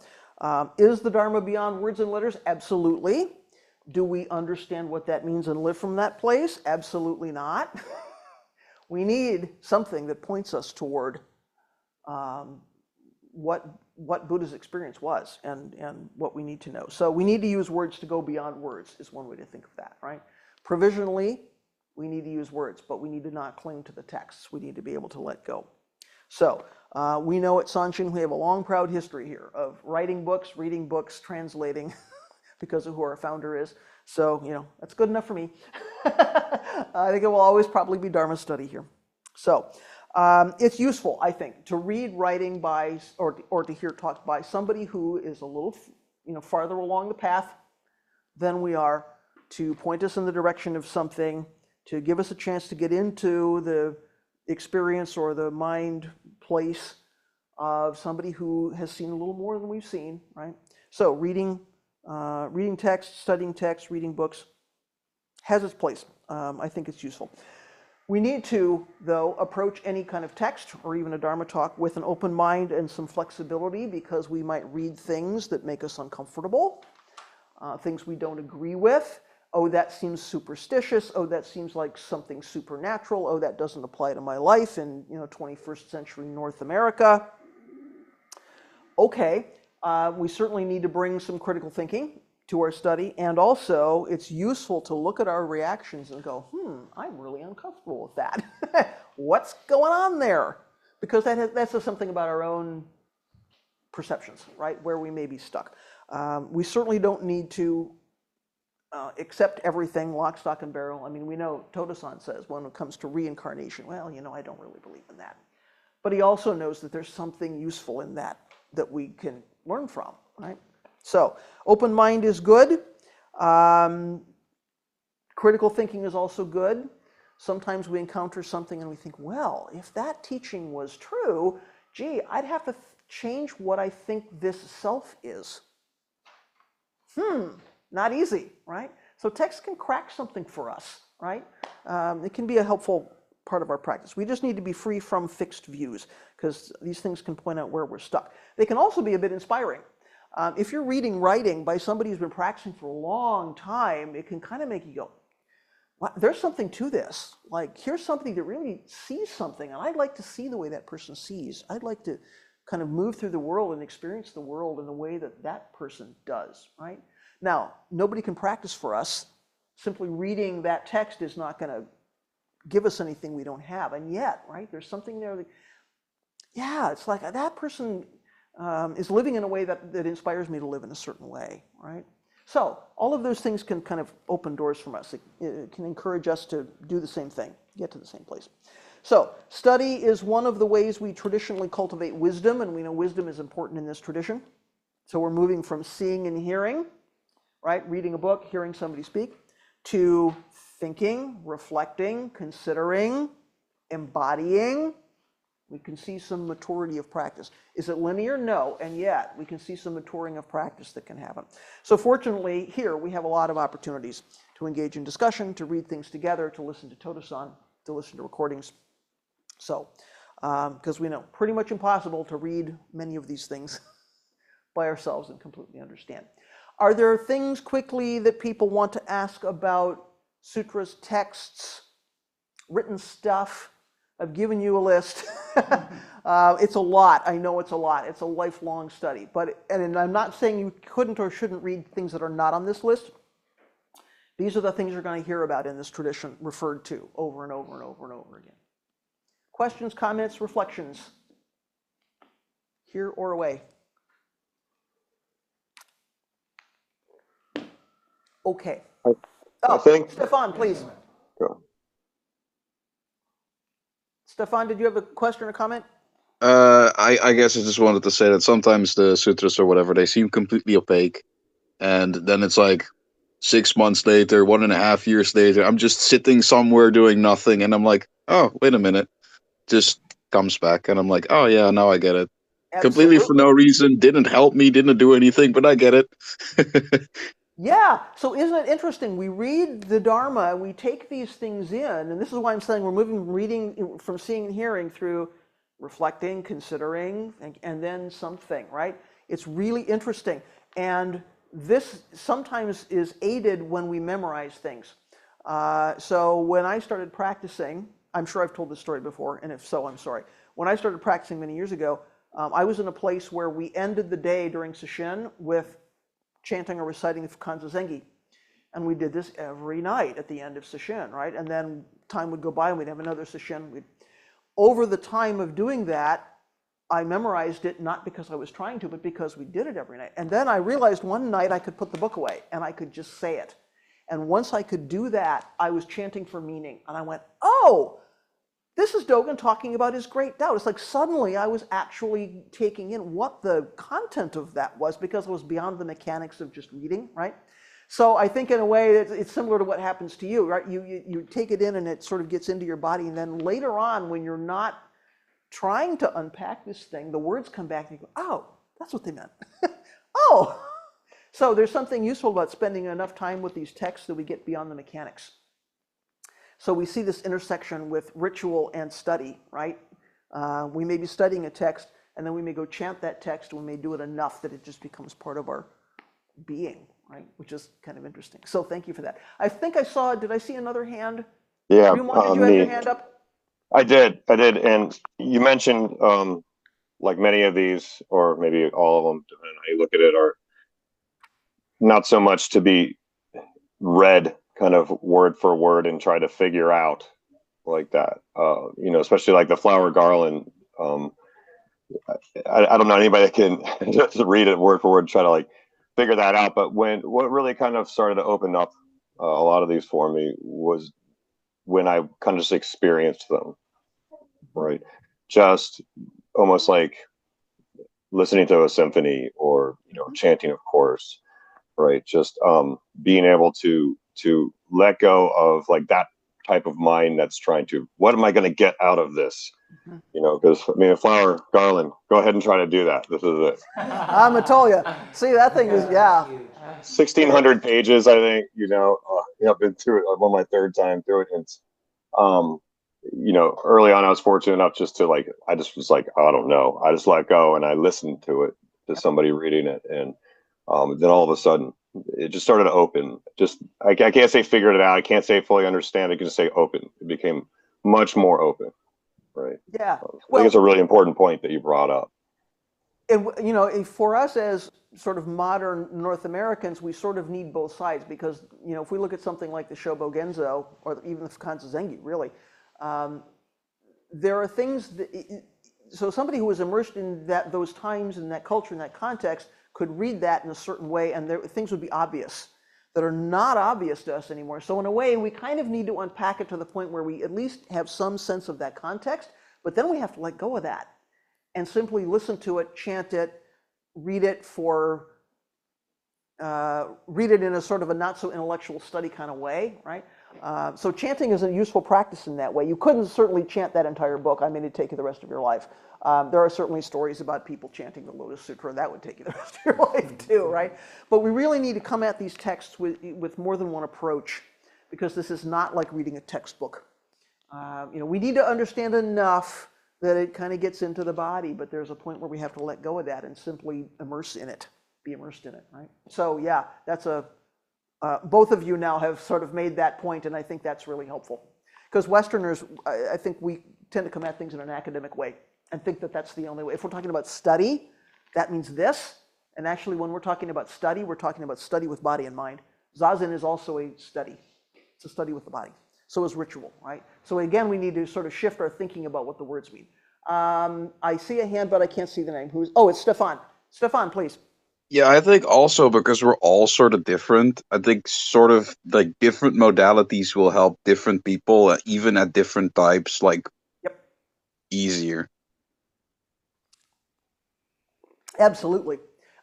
[SPEAKER 1] is the Dharma beyond words and letters? Absolutely. Do we understand what that means and live from that place? Absolutely not. We need something that points us toward what Buddha's experience was and what we need to know. So we need to use words to go beyond words is one way to think of that, right? Provisionally, we need to use words, but we need to not cling to the texts. We need to be able to let go. So we know at Sanshin we have a long, proud history here of writing books, reading books, translating, because of who our founder is. So, that's good enough for me. I think it will always probably be Dharma study here. So it's useful, I think, to read writing by, or to hear talks by somebody who is a little, farther along the path than we are, to point us in the direction of something, to give us a chance to get into the experience or the mind place of somebody who has seen a little more than we've seen, right? So reading text, studying text, reading books has its place. I think it's useful. We need to, though, approach any kind of text or even a Dharma talk with an open mind and some flexibility, because we might read things that make us uncomfortable, things we don't agree with. Oh, that seems superstitious. Oh, that seems like something supernatural. Oh, that doesn't apply to my life in 21st century North America. Okay, we certainly need to bring some critical thinking to our study, and also it's useful to look at our reactions and go, I'm really uncomfortable with that. What's going on there? Because that says something about our own perceptions, right, where we may be stuck. We certainly don't need to accept everything lock, stock, and barrel. I mean, we know Sotto-san says when it comes to reincarnation, well, I don't really believe in that. But he also knows that there's something useful in that we can learn from, right? So open mind is good. Critical thinking is also good. Sometimes we encounter something and we think, well, if that teaching was true, gee, I'd have to change what I think this self is. Not easy, right? So text can crack something for us, right? It can be a helpful part of our practice. We just need to be free from fixed views, because these things can point out where we're stuck. They can also be a bit inspiring. If you're reading writing by somebody who's been practicing for a long time, it can kind of make you go, wow, there's something to this. Like, here's somebody that really sees something, and I'd like to see the way that person sees. I'd like to kind of move through the world and experience the world in the way that that person does, right? Now, nobody can practice for us. Simply reading that text is not going to give us anything we don't have. And yet, right, there's something there that, yeah, it's like that person is living in a way that inspires me to live in a certain way, right? So all of those things can kind of open doors from us. It can encourage us to do the same thing, get to the same place. So study is one of the ways we traditionally cultivate wisdom, and we know wisdom is important in this tradition. So we're moving from seeing and hearing, right, reading a book, hearing somebody speak, to thinking, reflecting, considering, embodying. We can see some maturity of practice. Is it linear? No, and yet we can see some maturing of practice that can happen. So fortunately, here we have a lot of opportunities to engage in discussion, to read things together, to listen to Sotto-san, to listen to recordings. So, because we know pretty much impossible to read many of these things by ourselves and completely understand. Are there things quickly that people want to ask about sutras, texts, written stuff? I've given you a list. It's a lot. I know it's a lot. It's a lifelong study. And I'm not saying you couldn't or shouldn't read things that are not on this list. These are the things you're going to hear about in this tradition, referred to over and over and over and over again. Questions, comments, reflections? Here or away? Okay.
[SPEAKER 4] I think.
[SPEAKER 1] Stefan, please.
[SPEAKER 4] Go.
[SPEAKER 1] Stefan, did you have a question or comment?
[SPEAKER 3] I guess I just wanted to say that sometimes the sutras or whatever, they seem completely opaque. And then it's like 6 months later, 1.5 years later, I'm just sitting somewhere doing nothing. And I'm like, oh, wait a minute. Just comes back. And I'm like, oh, yeah, now I get it. Completely for no reason. Didn't help me. Didn't do anything. But I get it.
[SPEAKER 1] Yeah, so isn't it interesting? We read the Dharma, we take these things in, and this is why I'm saying we're moving from reading, from seeing and hearing through reflecting, considering, and then something, right? It's really interesting. And this sometimes is aided when we memorize things. So when I started practicing, I'm sure I've told this story before, and if so, I'm sorry. When I started practicing many years ago, I was in a place where we ended the day during Sesshin with chanting or reciting the Kanza Zengi. And we did this every night at the end of Sesshin, right? And then time would go by and we'd have another Sesshin. Over the time of doing that, I memorized it not because I was trying to, but because we did it every night. And then I realized one night I could put the book away and I could just say it. And once I could do that, I was chanting for meaning. And I went, oh, this is Dogen talking about his great doubt. It's like suddenly I was actually taking in what the content of that was because it was beyond the mechanics of just reading, right? So I think in a way it's similar to what happens to you, right? You take it in and it sort of gets into your body. And then later on, when you're not trying to unpack this thing, the words come back and you go, oh, that's what they meant. Oh, so there's something useful about spending enough time with these texts that we get beyond the mechanics. So we see this intersection with ritual and study, right? We may be studying a text and then we may go chant that text and we may do it enough that it just becomes part of our being, right? Which is kind of interesting. So thank you for that. I think I saw, did I see another hand?
[SPEAKER 4] Yeah,
[SPEAKER 1] Rewan, did you have your hand up?
[SPEAKER 4] I did. And you mentioned, like many of these, or maybe all of them, depending on how you look at it, are not so much to be read kind of word for word and try to figure out like that. Especially like the flower garland. I don't know anybody that can just read it word for word and try to like figure that out. But what really kind of started to open up a lot of these for me was when I kind of just experienced them, right? Just almost like listening to a symphony or, chanting, of course, right? Just being able to let go of like that type of mind that's trying to, what am I going to get out of this? Because a flower garland, go ahead and try to do that. This is it.
[SPEAKER 1] I'm gonna tell you. See, that thing is, yeah.
[SPEAKER 4] 1,600 pages, I think. I've been through it. I'm on my third time through it. And it's, early on, I was fortunate enough just to I just was like, I don't know. I just let go and I listened to it, to somebody reading it. And then all of a sudden, it just started to open. I can't say figured it out. I can't say fully understand. I can just say open. It became much more open. Right.
[SPEAKER 1] Yeah.
[SPEAKER 4] I think it's a really important point that you brought up.
[SPEAKER 1] And for us as sort of modern North Americans, we sort of need both sides because, if we look at something like the Shobo Genzo or even the Kanza Zengi, really, there are things so somebody who was immersed in those times and that culture and that context could read that in a certain way and things would be obvious that are not obvious to us anymore. So in a way, we kind of need to unpack it to the point where we at least have some sense of that context, but then we have to let go of that and simply listen to it, chant it, read it in a sort of a not so intellectual study kind of way, right? So chanting is a useful practice in that way. You couldn't certainly chant that entire book. I mean, it'd take you the rest of your life. There are certainly stories about people chanting the Lotus Sutra, and that would take you the rest of your life too, right? But we really need to come at these texts with more than one approach because this is not like reading a textbook. We need to understand enough that it kind of gets into the body, but there's a point where we have to let go of that and simply be immersed in it, right? So yeah, that's both of you now have sort of made that point, and I think that's really helpful. Because Westerners, I think we tend to come at things in an academic way and think that that's the only way. If we're talking about study, that means this. And actually, when we're talking about study, we're talking about study with body and mind. Zazen is also a study. It's a study with the body. So is ritual, right? So again, we need to sort of shift our thinking about what the words mean. I see a hand, but I can't see the name. It's Stefan. Stefan, please.
[SPEAKER 3] Yeah, I think also because we're all sort of different, I think sort of like different modalities will help different people, even at different types, easier.
[SPEAKER 1] Absolutely.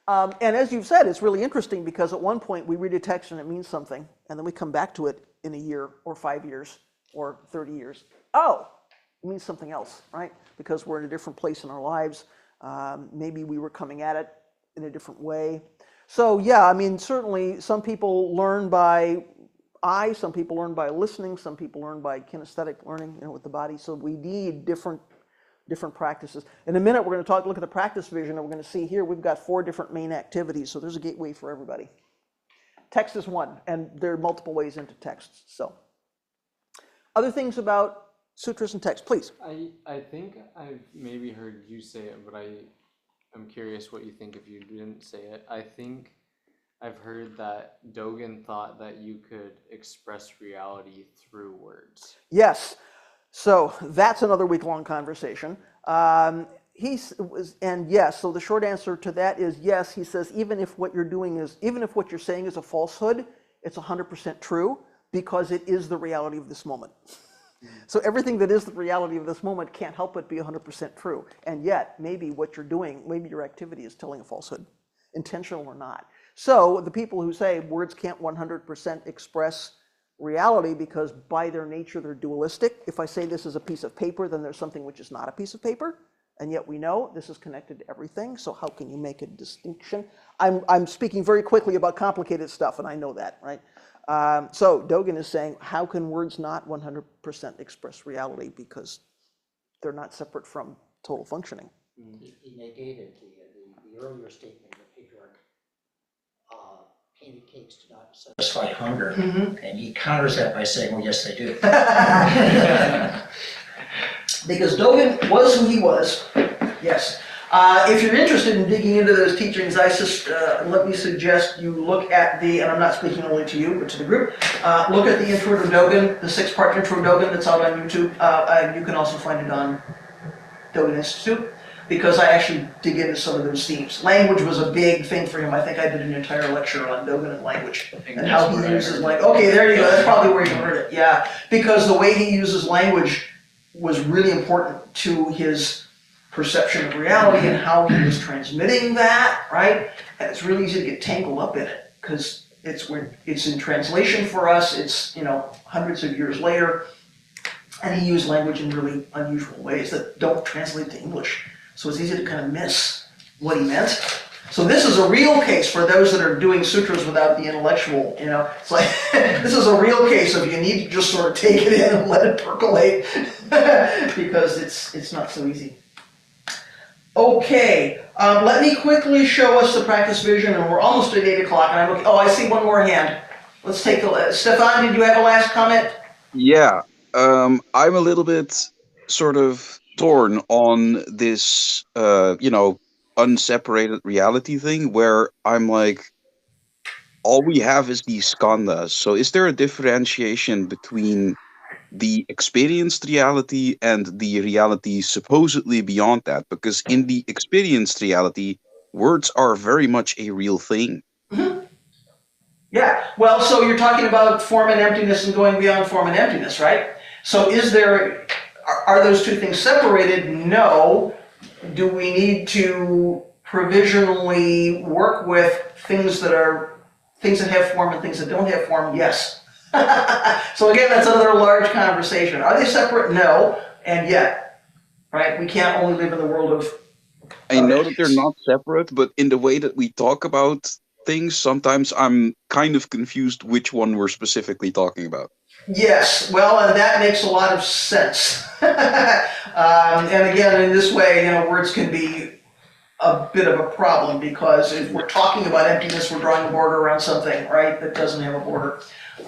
[SPEAKER 1] And as you've said, it's really interesting because at one point we read a text and it means something, and then we come back to it in a year or 5 years or 30 years. Oh, it means something else, right? Because we're in a different place in our lives. Maybe we were coming at it in a different way. So yeah, I mean, certainly some people learn by eye, some people learn by listening, some people learn by kinesthetic learning, with the body. So we need different practices. In a minute, we're going to look at the practice vision, and we're going to see here we've got 4 different main activities. So there's a gateway for everybody. Text is one, and there are multiple ways into texts. So other things about sutras and text, please.
[SPEAKER 5] I think I've maybe heard you say it, but I'm curious what you think if you didn't say it. I think I've heard that Dogen thought that you could express reality through words.
[SPEAKER 1] Yes. So that's another week-long conversation. And yes, so the short answer to that is yes. He says even if what you're saying is a falsehood, it's 100% true because it is the reality of this moment. So everything that is the reality of this moment can't help but be 100% true. And yet, maybe what you're doing, maybe your activity is telling a falsehood, intentional or not. So the people who say words can't 100% express reality because by their nature they're dualistic. If I say this is a piece of paper, then there's something which is not a piece of paper. And yet we know this is connected to everything. So how can you make a distinction? I'm speaking very quickly about complicated stuff, and I know that, right? So Dogen is saying, how can words not 100% express reality because they're not separate from total functioning?
[SPEAKER 2] He negated the earlier statement that patriarch painted cakes do not satisfy hunger, and he counters that by saying, well, yes, they do.
[SPEAKER 1] Because Dogen was who he was, yes. If you're interested in digging into those teachings, let me suggest you look at and I'm not speaking only to you, but to the group, look at the Intro to Dogen, the 6-part Intro to Dogen that's out on YouTube. You can also find it on Dogen Institute, because I actually dig into some of those themes. Language was a big thing for him. I think I did an entire lecture on Dogen and language, and how he uses language. Okay, there you go, that's probably where you heard it, yeah. Because the way he uses language was really important to his perception of reality and how he was transmitting that, right? And it's really easy to get tangled up in it because it's in translation for us. It's hundreds of years later, and he used language in really unusual ways that don't translate to English. So it's easy to kind of miss what he meant. So this is a real case for those that are doing sutras without the intellectual, It's like, this is a real case of you need to just sort of take it in and let it percolate because it's not so easy. Okay, let me quickly show us the practice vision, and we're almost at 8 o'clock, and I'm looking, I see one more hand. Let's take Stefan, did you have a last comment?
[SPEAKER 3] Yeah, I'm a little bit sort of torn on this, unseparated reality thing where I'm like, all we have is these skandhas. So is there a differentiation between the experienced reality and the reality supposedly beyond that? Because in the experienced reality, words are very much a real thing.
[SPEAKER 1] Mm-hmm. Yeah, well, so you're talking about form and emptiness and going beyond form and emptiness, right? So are those two things separated? No. Do we need to provisionally work with things that have form and things that don't have form? Yes. So again, that's another large conversation. Are they separate? No. And yet, right, we can't only live in the world of...
[SPEAKER 3] I know that they're not separate, but in the way that we talk about things, sometimes I'm kind of confused which one we're specifically talking about.
[SPEAKER 1] Yes, well, and that makes a lot of sense. And again, in this way, words can be a bit of a problem because if we're talking about emptiness, we're drawing a border around something, right, that doesn't have a border.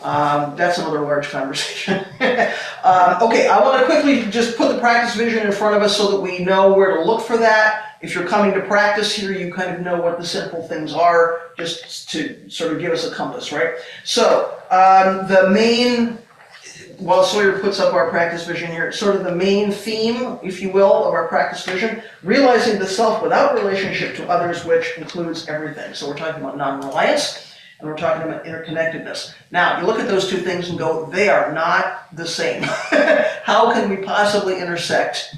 [SPEAKER 1] That's another large conversation. Okay, I want to quickly just put the practice vision in front of us so that we know where to look for that. If you're coming to practice here, you kind of know what the simple things are, just to sort of give us a compass, right? So, while Sawyer puts up our practice vision here, sort of the main theme, if you will, of our practice vision, realizing the self without relationship to others, which includes everything. So we're talking about non-reliance, and we're talking about interconnectedness. Now, you look at those two things and go, they are not the same. How can we possibly intersect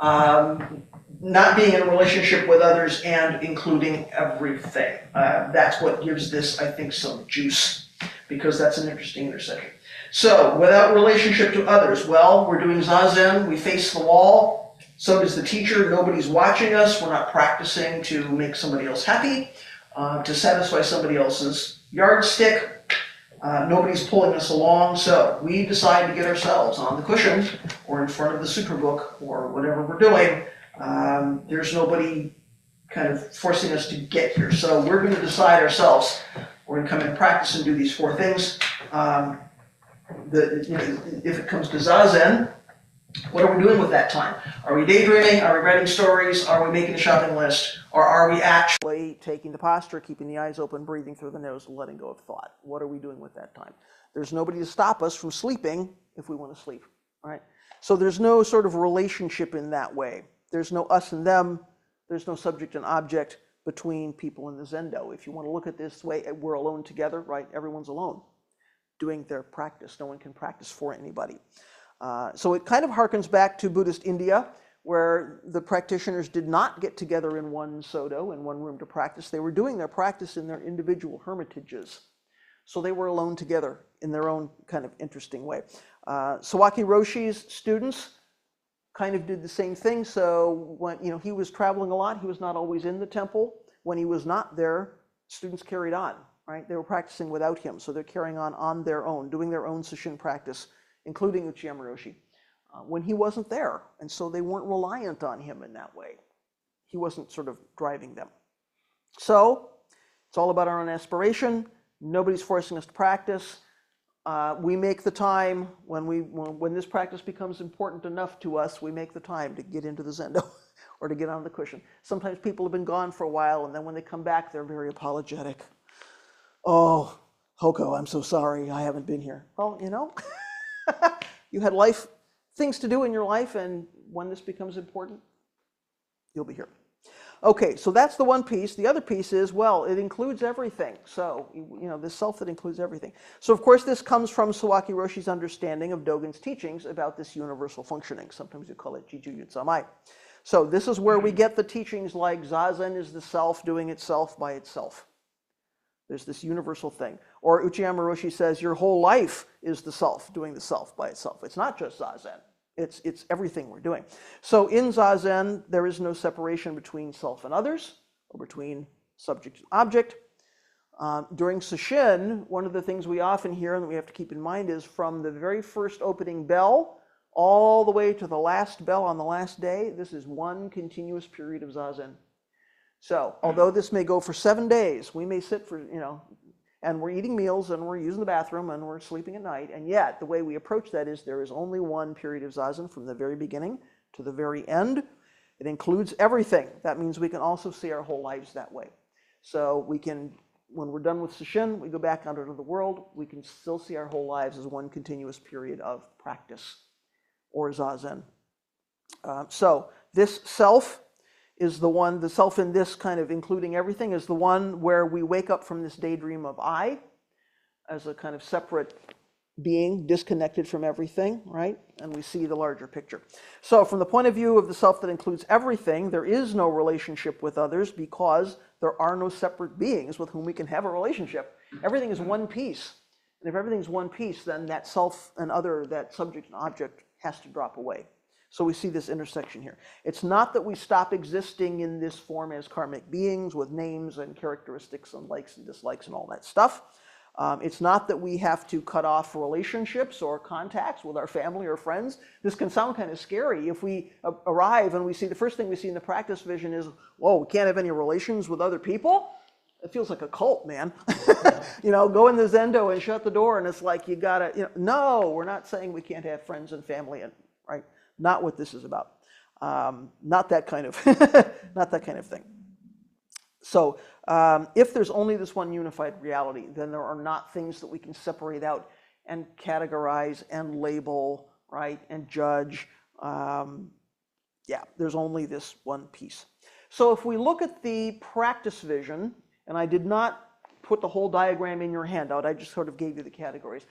[SPEAKER 1] not being in a relationship with others and including everything? That's what gives this, I think, some juice, because that's an interesting intersection. So, without relationship to others, well, we're doing Zazen, we face the wall, so does the teacher, nobody's watching us, we're not practicing to make somebody else happy, to satisfy somebody else's yardstick, nobody's pulling us along, so we decide to get ourselves on the cushion, or in front of the sutra book, or whatever we're doing. There's nobody kind of forcing us to get here, so we're going to decide ourselves. We're going to come in and practice and do these 4 things. If it comes to Zazen, What are we doing with that time? Are we daydreaming? Are we writing stories? Are we making a shopping list? Or are we actually taking the posture, keeping the eyes open, breathing through the nose, and letting go of thought? What are we doing with that time? There's nobody to stop us from sleeping if we want to sleep, right? So there's no sort of relationship in that way. There's no us and them. There's no subject and object between people in the Zendo. If you want to look at this way, we're alone together, right? Everyone's alone doing their practice. No one can practice for anybody. So it kind of harkens back to Buddhist India, where the practitioners did not get together in one soto, in one room to practice. They were doing their practice in their individual hermitages. So they were alone together in their own kind of interesting way. Sawaki Roshi's students kind of did the same thing. So when he was traveling a lot, he was not always in the temple. When he was not there, students carried on, right? They were practicing without him, so they're carrying on their own, doing their own Sesshin practice, including Uchiyama Roshi, when he wasn't there. And so they weren't reliant on him in that way. He wasn't sort of driving them. So it's all about our own aspiration. Nobody's forcing us to practice. We make the time when this practice becomes important enough to us, we make the time to get into the Zendo or to get on the cushion. Sometimes people have been gone for a while, and then when they come back, they're very apologetic. Oh, Hoko, I'm so sorry, I haven't been here. Well, you had things to do in your life, and when this becomes important, you'll be here. Okay, so that's the one piece. The other piece is, well, it includes everything. So, this self that includes everything. So, of course, this comes from Sawaki Roshi's understanding of Dogen's teachings about this universal functioning. Sometimes you call it Jiju Yutsamai. So this is where we get the teachings like Zazen is the self doing itself by itself. There's this universal thing. Or Uchiyama Roshi says your whole life is the self doing the self by itself. It's not just Zazen. It's everything we're doing. So in Zazen, there is no separation between self and others, or between subject and object. During Sesshin, one of the things we often hear and that we have to keep in mind is from the very first opening bell all the way to the last bell on the last day, this is one continuous period of Zazen. So although this may go for 7 days, we may sit for, and we're eating meals and we're using the bathroom and we're sleeping at night. And yet the way we approach that is there is only one period of Zazen from the very beginning to the very end. It includes everything. That means we can also see our whole lives that way. So we can, when we're done with Sesshin, we go back out into the world. We can still see our whole lives as one continuous period of practice or Zazen. So this self is the self in this kind of including everything is the one where we wake up from this daydream of I as a kind of separate being, disconnected from everything, right? And we see the larger picture. So from the point of view of the self that includes everything, there is no relationship with others because there are no separate beings with whom we can have a relationship. Everything is one piece. And if everything's one piece, then that self and other, that subject and object has to drop away. So we see this intersection here. It's not that we stop existing in this form as karmic beings with names and characteristics and likes and dislikes and all that stuff. It's not that we have to cut off relationships or contacts with our family or friends. This can sound kind of scary. If we arrive and we see, the first thing we see in the practice vision is, whoa, we can't have any relations with other people? It feels like a cult, man. Go in the Zendo and shut the door and it's like you gotta, no, we're not saying we can't have friends and family, and right? Not what this is about. Not that kind of, not that kind of thing. So if there's only this one unified reality, then there are not things that we can separate out and categorize and label, right, and judge. There's only this one piece. So if we look at the practice vision, and I did not put the whole diagram in your handout, I just sort of gave you the categories.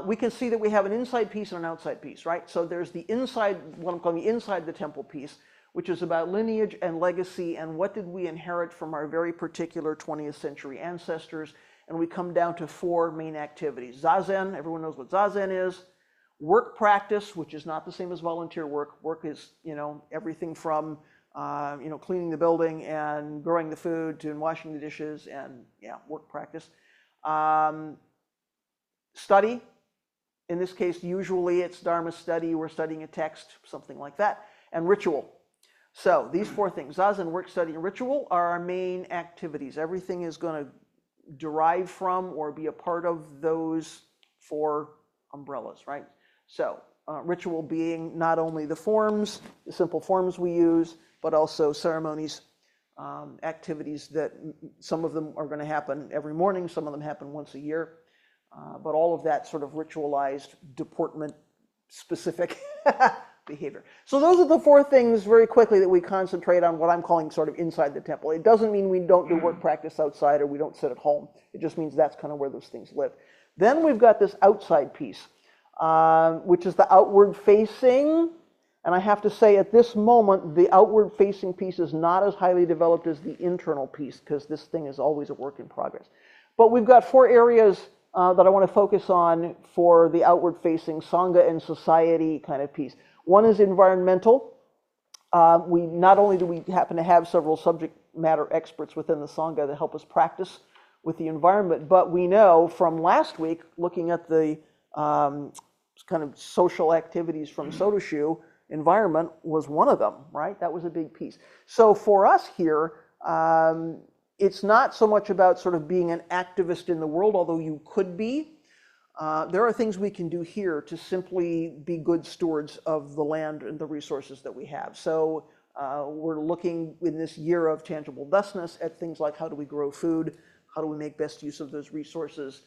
[SPEAKER 1] We can see that we have an inside piece and an outside piece, right? So there's the inside, what I'm calling the inside the temple piece, which is about lineage and legacy and what did we inherit from our very particular 20th century ancestors. And we come down to 4 main activities. Zazen, everyone knows what Zazen is. Work practice, which is not the same as volunteer work. Work is, everything from, cleaning the building and growing the food to washing the dishes and, work practice. Study. In this case, usually it's Dharma study, we're studying a text, something like that, and ritual. So these 4 things, Zazen, work, study, and ritual, are our main activities. Everything is going to derive from or be a part of those 4 umbrellas, right? So ritual being not only the forms, the simple forms we use, but also ceremonies, activities that some of them are going to happen every morning, some of them happen once a year, but all of that sort of ritualized, deportment specific behavior. So those are the four things very quickly that we concentrate on, what I'm calling sort of inside the temple. It doesn't mean we don't do work practice outside or we don't sit at home. It just means that's kind of where those things live. Then we've got this outside piece, which is the outward facing. And I have to say at this moment, the outward facing piece is not as highly developed as the internal piece, because this thing is always a work in progress. But we've got four areas that I want to focus on for the outward facing Sangha and society kind of piece. One is environmental. We not only do we happen to have several subject matter experts within the Sangha that help us practice with the environment, but we know from last week, looking at the kind of social activities from Sotoshu, environment was one of them, right? That was a big piece. So for us here, it's not so much about sort of being an activist in the world, although you could be. There are things we can do here to simply be good stewards of the land and the resources that we have. So we're looking in this year of tangible thusness at things like how do we grow food, how do we make best use of those resources,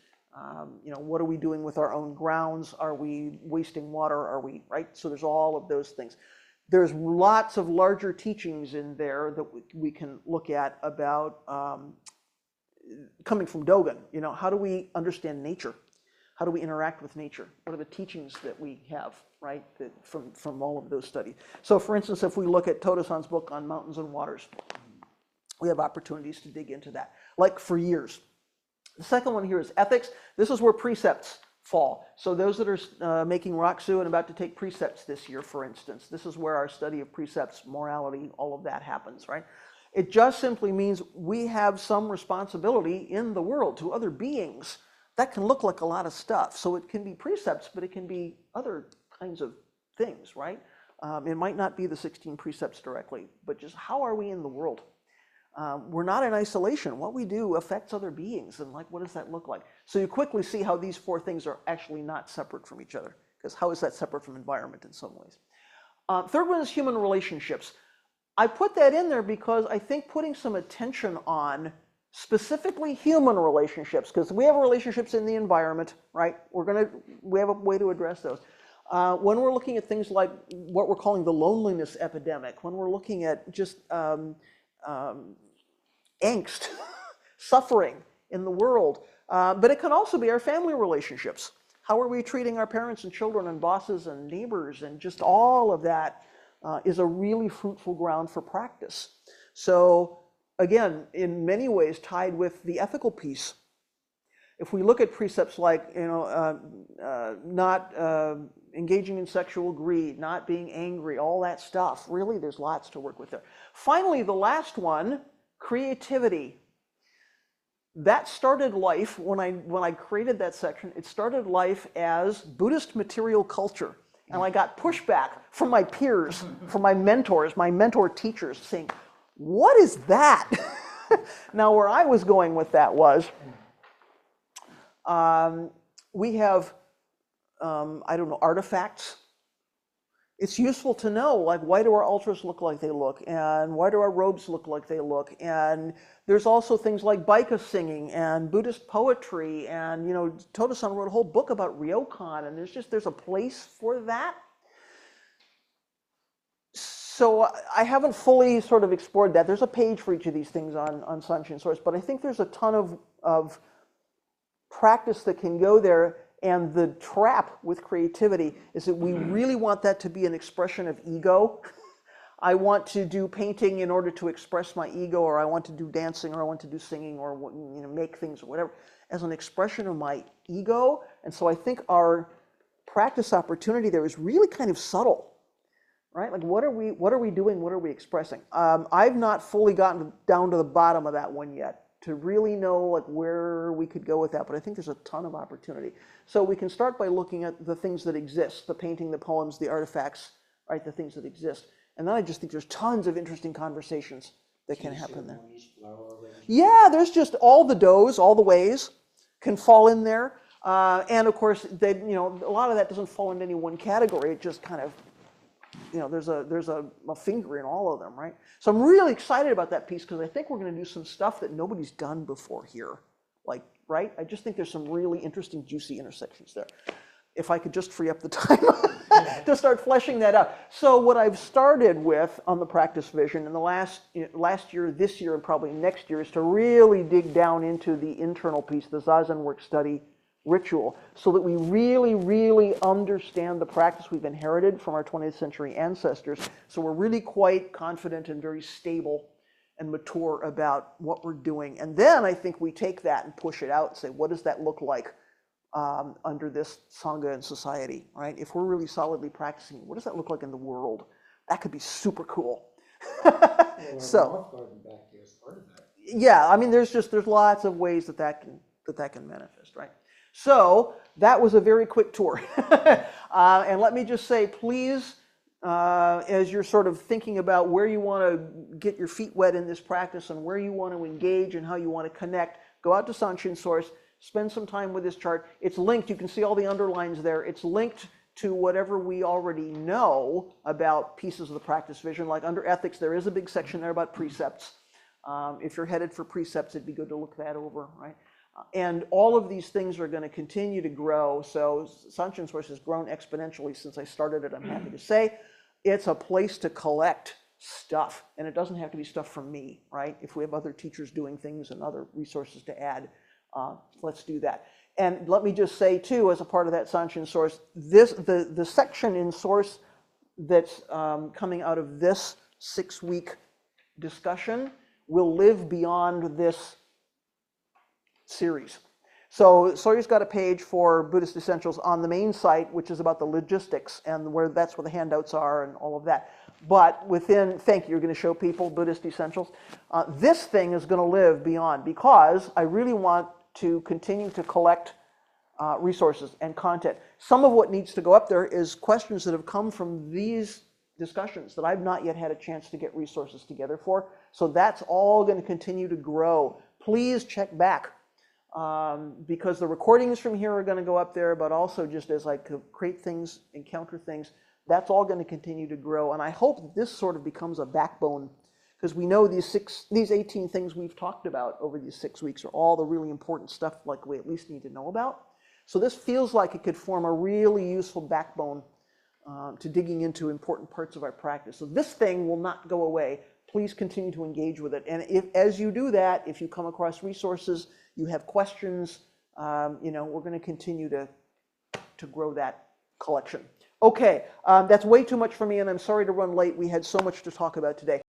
[SPEAKER 1] what are we doing with our own grounds, are we wasting water, are we, right? So there's all of those things. There's lots of larger teachings in there that we can look at about coming from Dogen. How do we understand nature? How do we interact with nature? What are the teachings that we have, right, from all of those studies? So for instance, if we look at Toto-san's book on mountains and waters, we have opportunities to dig into that, like for years. The second one here is ethics. This is where precepts fall. So those that are making Raksu and about to take precepts this year, for instance, this is where our study of precepts, morality, all of that happens, right? It just simply means we have some responsibility in the world to other beings. That can look like a lot of stuff. So it can be precepts, but it can be other kinds of things, right? It might not be the 16 precepts directly, but just how are we in the world? We're not in isolation. What we do affects other beings, and what does that look like? So you quickly see how these four things are actually not separate from each other, because how is that separate from environment in some ways? Third one is human relationships. I put that in there because I think putting some attention on specifically human relationships, because we have relationships in the environment, right? We have a way to address those. When we're looking at things like what we're calling the loneliness epidemic, when we're looking at just angst, suffering in the world, but it can also be our family relationships. How are we treating our parents and children and bosses and neighbors, and just all of that is a really fruitful ground for practice. So again, in many ways tied with the ethical piece. If we look at precepts like, not engaging in sexual greed, not being angry, all that stuff, really there's lots to work with there. Finally, the last one, creativity. That started life, when I created that section, it started life as Buddhist material culture. And I got pushback from my peers, from my mentors, my mentor teachers, saying, what is that? Now, where I was going with that was, we have, artifacts. It's useful to know, why do our altars look like they look? And why do our robes look like they look? And there's also things like Baika singing and Buddhist poetry. And, Toto-san wrote a whole book about ryokan. And there's a place for that. So I haven't fully sort of explored that. There's a page for each of these things on Sanshin Source, but I think there's a ton of practice that can go there. And the trap with creativity is that we really want that to be an expression of ego. I want to do painting in order to express my ego, or I want to do dancing, or I want to do singing, or make things or whatever, as an expression of my ego. And so I think our practice opportunity there is really kind of subtle. Right? What are we doing? What are we expressing? I've not fully gotten down to the bottom of that one yet to really know where we could go with that, but I think there's a ton of opportunity. So we can start by looking at the things that exist, the painting, the poems, the artifacts, right? The things that exist. And then I just think there's tons of interesting conversations that can happen there. Yeah, there's just all the do's, all the ways can fall in there. And of course, a lot of that doesn't fall into any one category. It just kind of, there's a finger in all of them, right? So I'm really excited about that piece because I think we're going to do some stuff that nobody's done before here, right? I just think there's some really interesting, juicy intersections there. If I could just free up the time to start fleshing that out. So what I've started with on the practice vision in the last year, this year, and probably next year is to really dig down into the internal piece, the Zazen work study ritual, so that we really, really understand the practice we've inherited from our 20th century ancestors. So we're really quite confident and very stable and mature about what we're doing. And then I think we take that and push it out and say, what does that look like under this Sangha and society, right? If we're really solidly practicing, what does that look like in the world? That could be super cool. So, yeah, I mean, there's lots of ways that can manifest, right? So that was a very quick tour. And let me just say, please, as you're sort of thinking about where you want to get your feet wet in this practice and where you want to engage and how you want to connect, go out to Sanshin source, spend some time with this chart. It's linked. You can see all the underlines there. It's linked to whatever we already know about pieces of the practice vision. Like under ethics, there is a big section there about precepts. If you're headed for precepts, it'd be good to look that over, right? And all of these things are going to continue to grow. So Sanshin Source has grown exponentially since I started it, I'm happy to say. It's a place to collect stuff. And it doesn't have to be stuff from me, right? If we have other teachers doing things and other resources to add, let's do that. And let me just say, too, as a part of that Sanshin Source, the section in Source that's coming out of this 6-week discussion will live beyond this series. So Sawyer's got a page for Buddhist Essentials on the main site, which is about the logistics and that's where the handouts are and all of that. But thank you, you're going to show people Buddhist Essentials. This thing is going to live beyond because I really want to continue to collect resources and content. Some of what needs to go up there is questions that have come from these discussions that I've not yet had a chance to get resources together for. So that's all going to continue to grow. Please check back because the recordings from here are going to go up there, but also just as I create things, encounter things, that's all going to continue to grow. And I hope that this sort of becomes a backbone because we know these 18 things we've talked about over these 6 weeks are all the really important stuff like we at least need to know about. So this feels like it could form a really useful backbone to digging into important parts of our practice. So this thing will not go away. Please continue to engage with it. And as you do that, if you come across resources, you have questions, we're going to continue to grow that collection. Okay, that's way too much for me, and I'm sorry to run late. We had so much to talk about today.